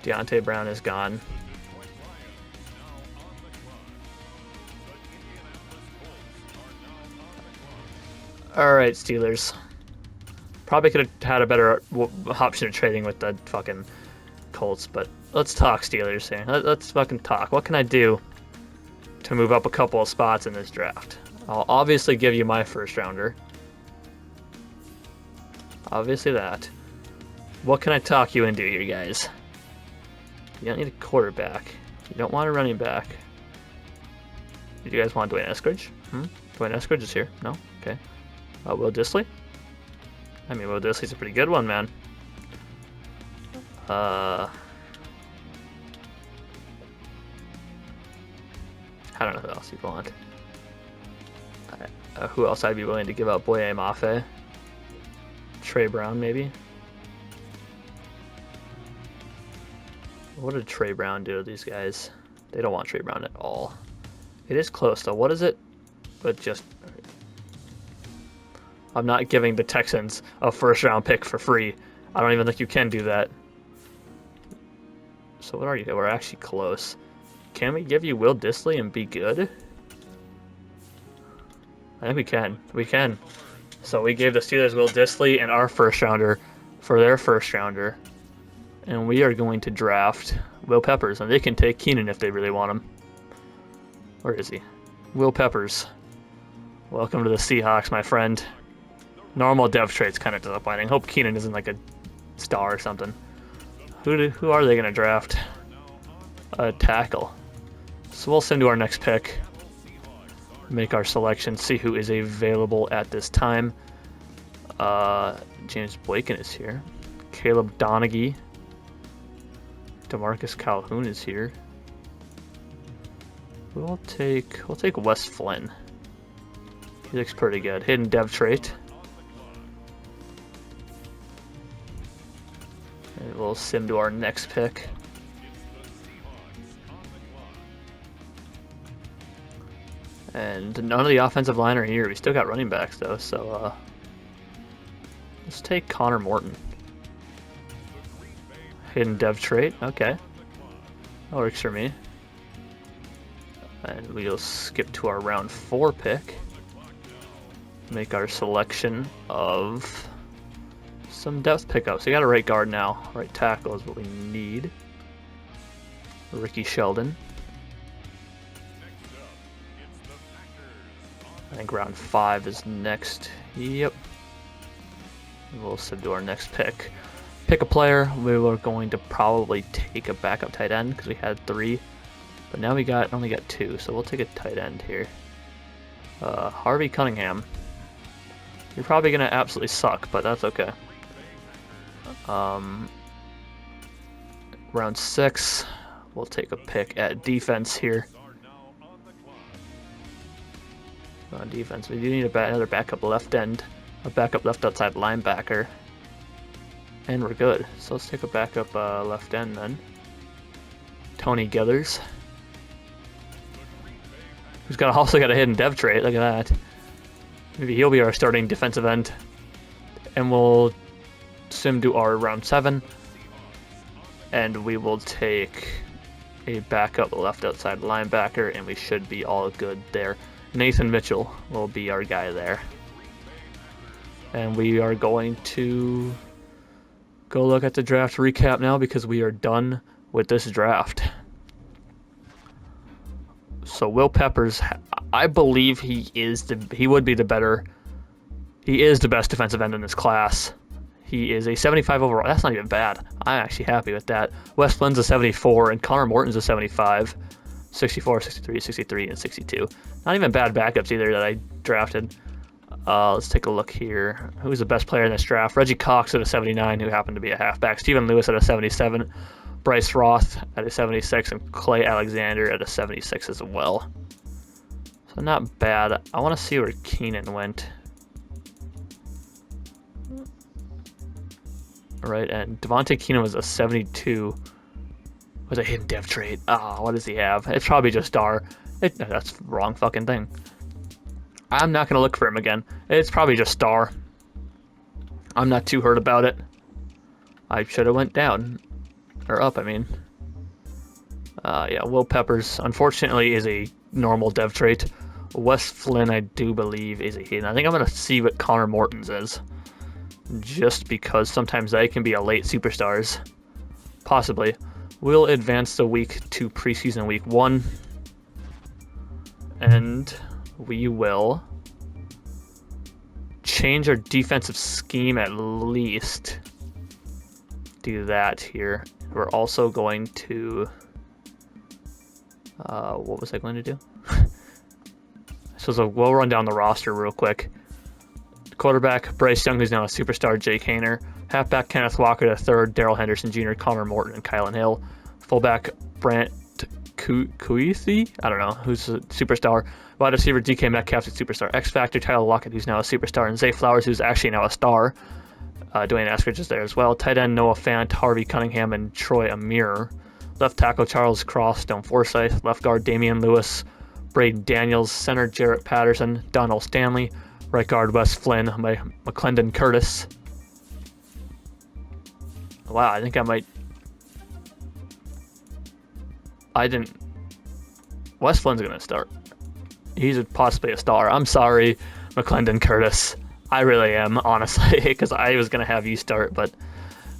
Deontay Brown is gone. Alright, Steelers. Probably could have had a better option of trading with the fucking Colts, but let's talk Steelers here. Let's fucking talk. What can I do to move up a couple of spots in this draft? I'll obviously give you my first rounder. Obviously that. What can I talk you into here, guys? You don't need a quarterback. You don't want a running back. Did you guys want Dwayne Eskridge? Dwayne Eskridge is here. No? Okay. Will Dissly? I mean, Will Dissly's a pretty good one, man. I don't know who else you'd want. Who else I'd be willing to give up? Boye Mafe. Trey Brown, maybe? What did Trey Brown do to these guys? They don't want Trey Brown at all. It is close, though. What is it? But just... I'm not giving the Texans a first-round pick for free. I don't even think you can do that. So what are you? We're actually close. Can we give you Will Dissly and be good? I think we can. We can. So we gave the Steelers Will Dissly and our first-rounder for their first-rounder. And we are going to draft Will Peppers. And they can take Keenan if they really want him. Where is he? Will Peppers. Welcome to the Seahawks, my friend. Normal dev trait's kind of disappointing. Hope Keenan isn't like a star or something. Who are they going to draft? A tackle. So we'll send to our next pick. Make our selection. See who is available at this time. James Blaken is here. Caleb Donaghy. DeMarcus Calhoun is here. We'll take Wes Flynn. He looks pretty good. Hidden dev trait. And we'll sim to our next pick. And none of the offensive line are here. We still got running backs though, so let's take Connor Morton. Hidden dev trait, okay. That works for me. And we'll skip to our round 4 pick. Make our selection of some depth pickups. We got a right guard now. Right tackle is what we need. Ricky Sheldon. I think round 5 is next. Yep. We'll do our next pick. Pick a player. We were going to probably take a backup tight end because we had 3. But now we only got 2, so we'll take a tight end here. Harvey Cunningham. You're probably going to absolutely suck, but that's okay. Round 6, we'll take a pick at defense here. On defense, we do need another backup left end, a backup left outside linebacker, and we're good. So let's take a backup left end then. Tony Githers, who's also got a hidden dev trait. Look at that. Maybe he'll be our starting defensive end, and we'll sim do our round 7, and we will take a backup left outside linebacker, and we should be all good there. Nathan Mitchell will be our guy there. And we are going to go look at the draft recap now because we are done with this draft. So Will Peppers, I believe he is the best defensive end in this class. He is a 75 overall. That's not even bad. I'm actually happy with that. Wes Flynn's a 74 and Connor Morton's a 75. 64, 63, 63, and 62. Not even bad backups either that I drafted. Let's take a look here. Who's the best player in this draft? Reggie Cox at a 79, who happened to be a halfback. Stephen Lewis at a 77. Bryce Roth at a 76. And Clay Alexander at a 76 as well. So not bad. I want to see where Keenan went. Right, and Devontae Keenan was a 72. With a hidden dev trait. What does he have? It's probably just star. That's the wrong fucking thing. I'm not going to look for him again. It's probably just star. I'm not too hurt about it. I should have went down. Or up, I mean. Yeah, Will Peppers, unfortunately, is a normal dev trait. Wes Flynn, I do believe, is a hidden. I think I'm going to see what Connor Morton's is. Just because sometimes they can be a late superstars. Possibly. We'll advance the week to preseason week 1. And we will change our defensive scheme at least. Do that here. We're also going to... what was I going to do? So we'll run down the roster real quick. Quarterback, Bryce Young, who's now a superstar, Jake Haener. Halfback, Kenneth Walker III, Darrell Henderson Jr., Connor Morton, and Kylan Hill. Fullback, Brant Kuisi, I don't know, who's a superstar. Wide receiver, DK Metcalf, who's a superstar. X Factor, Tyler Lockett, who's now a superstar. And Zay Flowers, who's actually now a star. Dwayne Eskridge is there as well. Tight end, Noah Fant, Harvey Cunningham, and Troy Amir. Left tackle, Charles Cross, Stone Forsyth. Left guard, Damian Lewis, Braden Daniels. Center, Jarrett Patterson, Donald Stanley. Right guard, Wes Flynn, McClendon Curtis. Wow, I think Wes Flynn's going to start. He's possibly a star. I'm sorry, McClendon Curtis. I really am, honestly, because I was going to have you start, but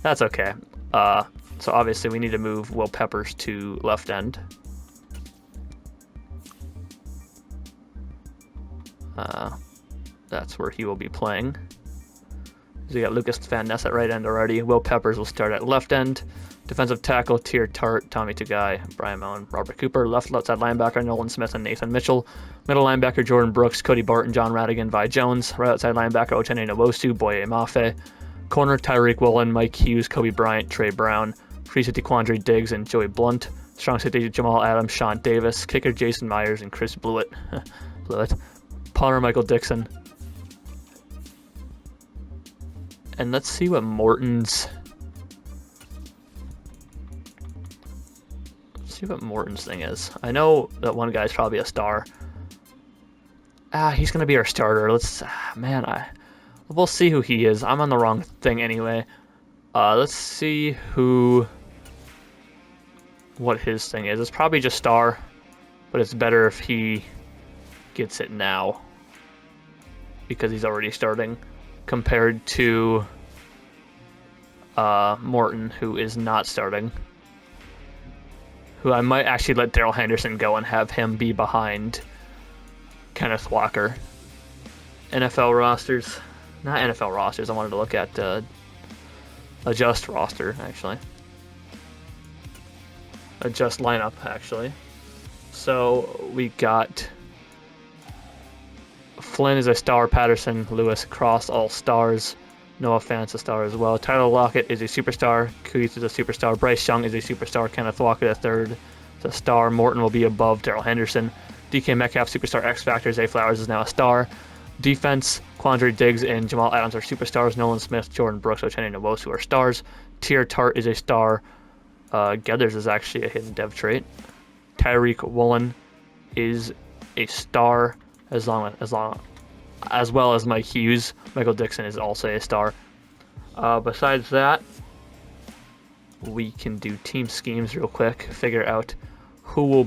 that's okay. So obviously we need to move Will Peppers to left end. That's where he will be playing. So we got Lucas Van Ness at right end already. Will Peppers will start at left end. Defensive tackle, Tier Tart, Tommy Tagai, Brian Mellon, Robert Cooper. Left outside linebacker, Nolan Smith and Nathan Mitchell. Middle linebacker, Jordan Brooks, Cody Barton, John Radigan, Vi Jones. Right outside linebacker, Ochene Nwosu, Boye Mafe. Corner, Tyreek Woolen, Mike Hughes, Kobe Bryant, Trey Brown. Free safety, Quandre Diggs and Joey Blunt. Strong safety, Jamal Adams, Sean Davis. Kicker, Jason Myers and Chris Blewett. Blewett. Punter, Michael Dixon. And let's see what Morton's thing is. I know that one guy's probably a star. He's gonna be our starter. We'll see who he is. I'm on the wrong thing anyway. Let's see what his thing is. It's probably just star, but it's better if he gets it now because he's already starting compared to Morton, who is not starting. Who I might actually let Darrell Henderson go and have him be behind Kenneth Walker. NFL rosters. Not NFL rosters. I wanted to look at adjust roster, actually. Adjust lineup, actually. So we got Flynn is a star, Patterson, Lewis, Cross, all stars. Noah Fant's a star as well. Tyler Lockett is a superstar. Kuitz is a superstar. Bryce Young is a superstar. Kenneth Walker III is a star. Morton will be above Darrell Henderson. DK Metcalf, superstar. X Factor. Zay Flowers is now a star. Defense, Quandre Diggs and Jamal Adams are superstars. Nolan Smith, Jordan Brooks, Uchenna Nwosu are stars. Tier Tart is a star. Geathers is actually a hidden dev trait. Tyreek Woolen is a star as well as Mike Hughes. Michael Dixon is also a star. Besides that, we can do team schemes real quick. Figure out who's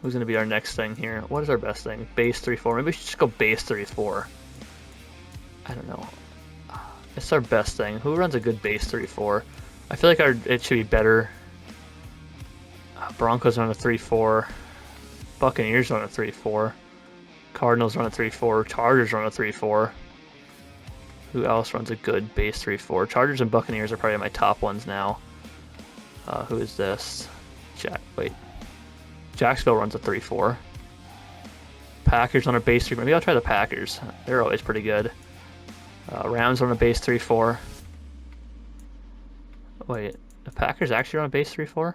going to be our next thing here. What is our best thing? Base 3-4. Maybe we should just go base 3-4. I don't know. It's our best thing. Who runs a good base 3-4? I feel like it should be better. Broncos run a 3-4. Buccaneers run a 3-4. Cardinals run a 3-4. Chargers run a 3-4. Who else runs a good base 3-4? Chargers and Buccaneers are probably my top ones now. Who is this? Jacksonville runs a 3-4. Packers on a base 3. Maybe I'll try the Packers. They're always pretty good. Rams on a base 3-4. Wait, the Packers actually run a base 3-4?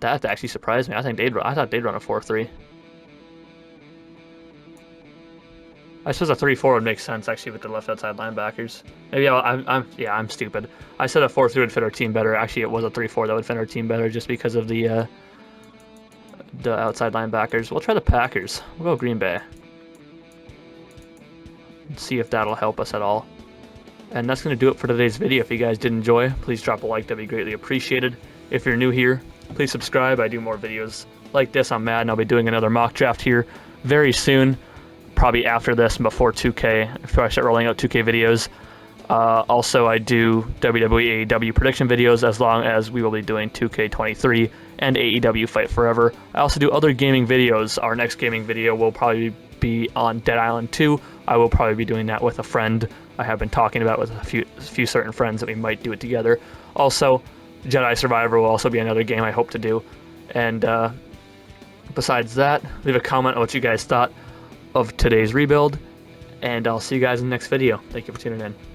That actually surprised me. I thought they'd run a 4-3. I suppose a 3-4 would make sense actually with the left outside linebackers. Maybe I'm stupid. I said a 4-3 would fit our team better. Actually, it was a 3-4 that would fit our team better just because of the outside linebackers. We'll try the Packers. We'll go Green Bay. Let's see if that'll help us at all. And that's going to do it for today's video. If you guys did enjoy, please drop a like. That'd be greatly appreciated. If you're new here, please subscribe. I do more videos like this on Madden. I'll be doing another mock draft here very soon. Probably after this and before 2K, before I start rolling out 2K videos. Also, I do WWE AEW prediction videos as long as we will be doing 2K23 and AEW Fight Forever. I also do other gaming videos. Our next gaming video will probably be on Dead Island 2. I will probably be doing that with a friend. I have been talking about it with a few certain friends that we might do it together. Also, Jedi Survivor will also be another game I hope to do. And besides that, leave a comment on what you guys thought of today's rebuild, and I'll see you guys in the next video. Thank you for tuning in.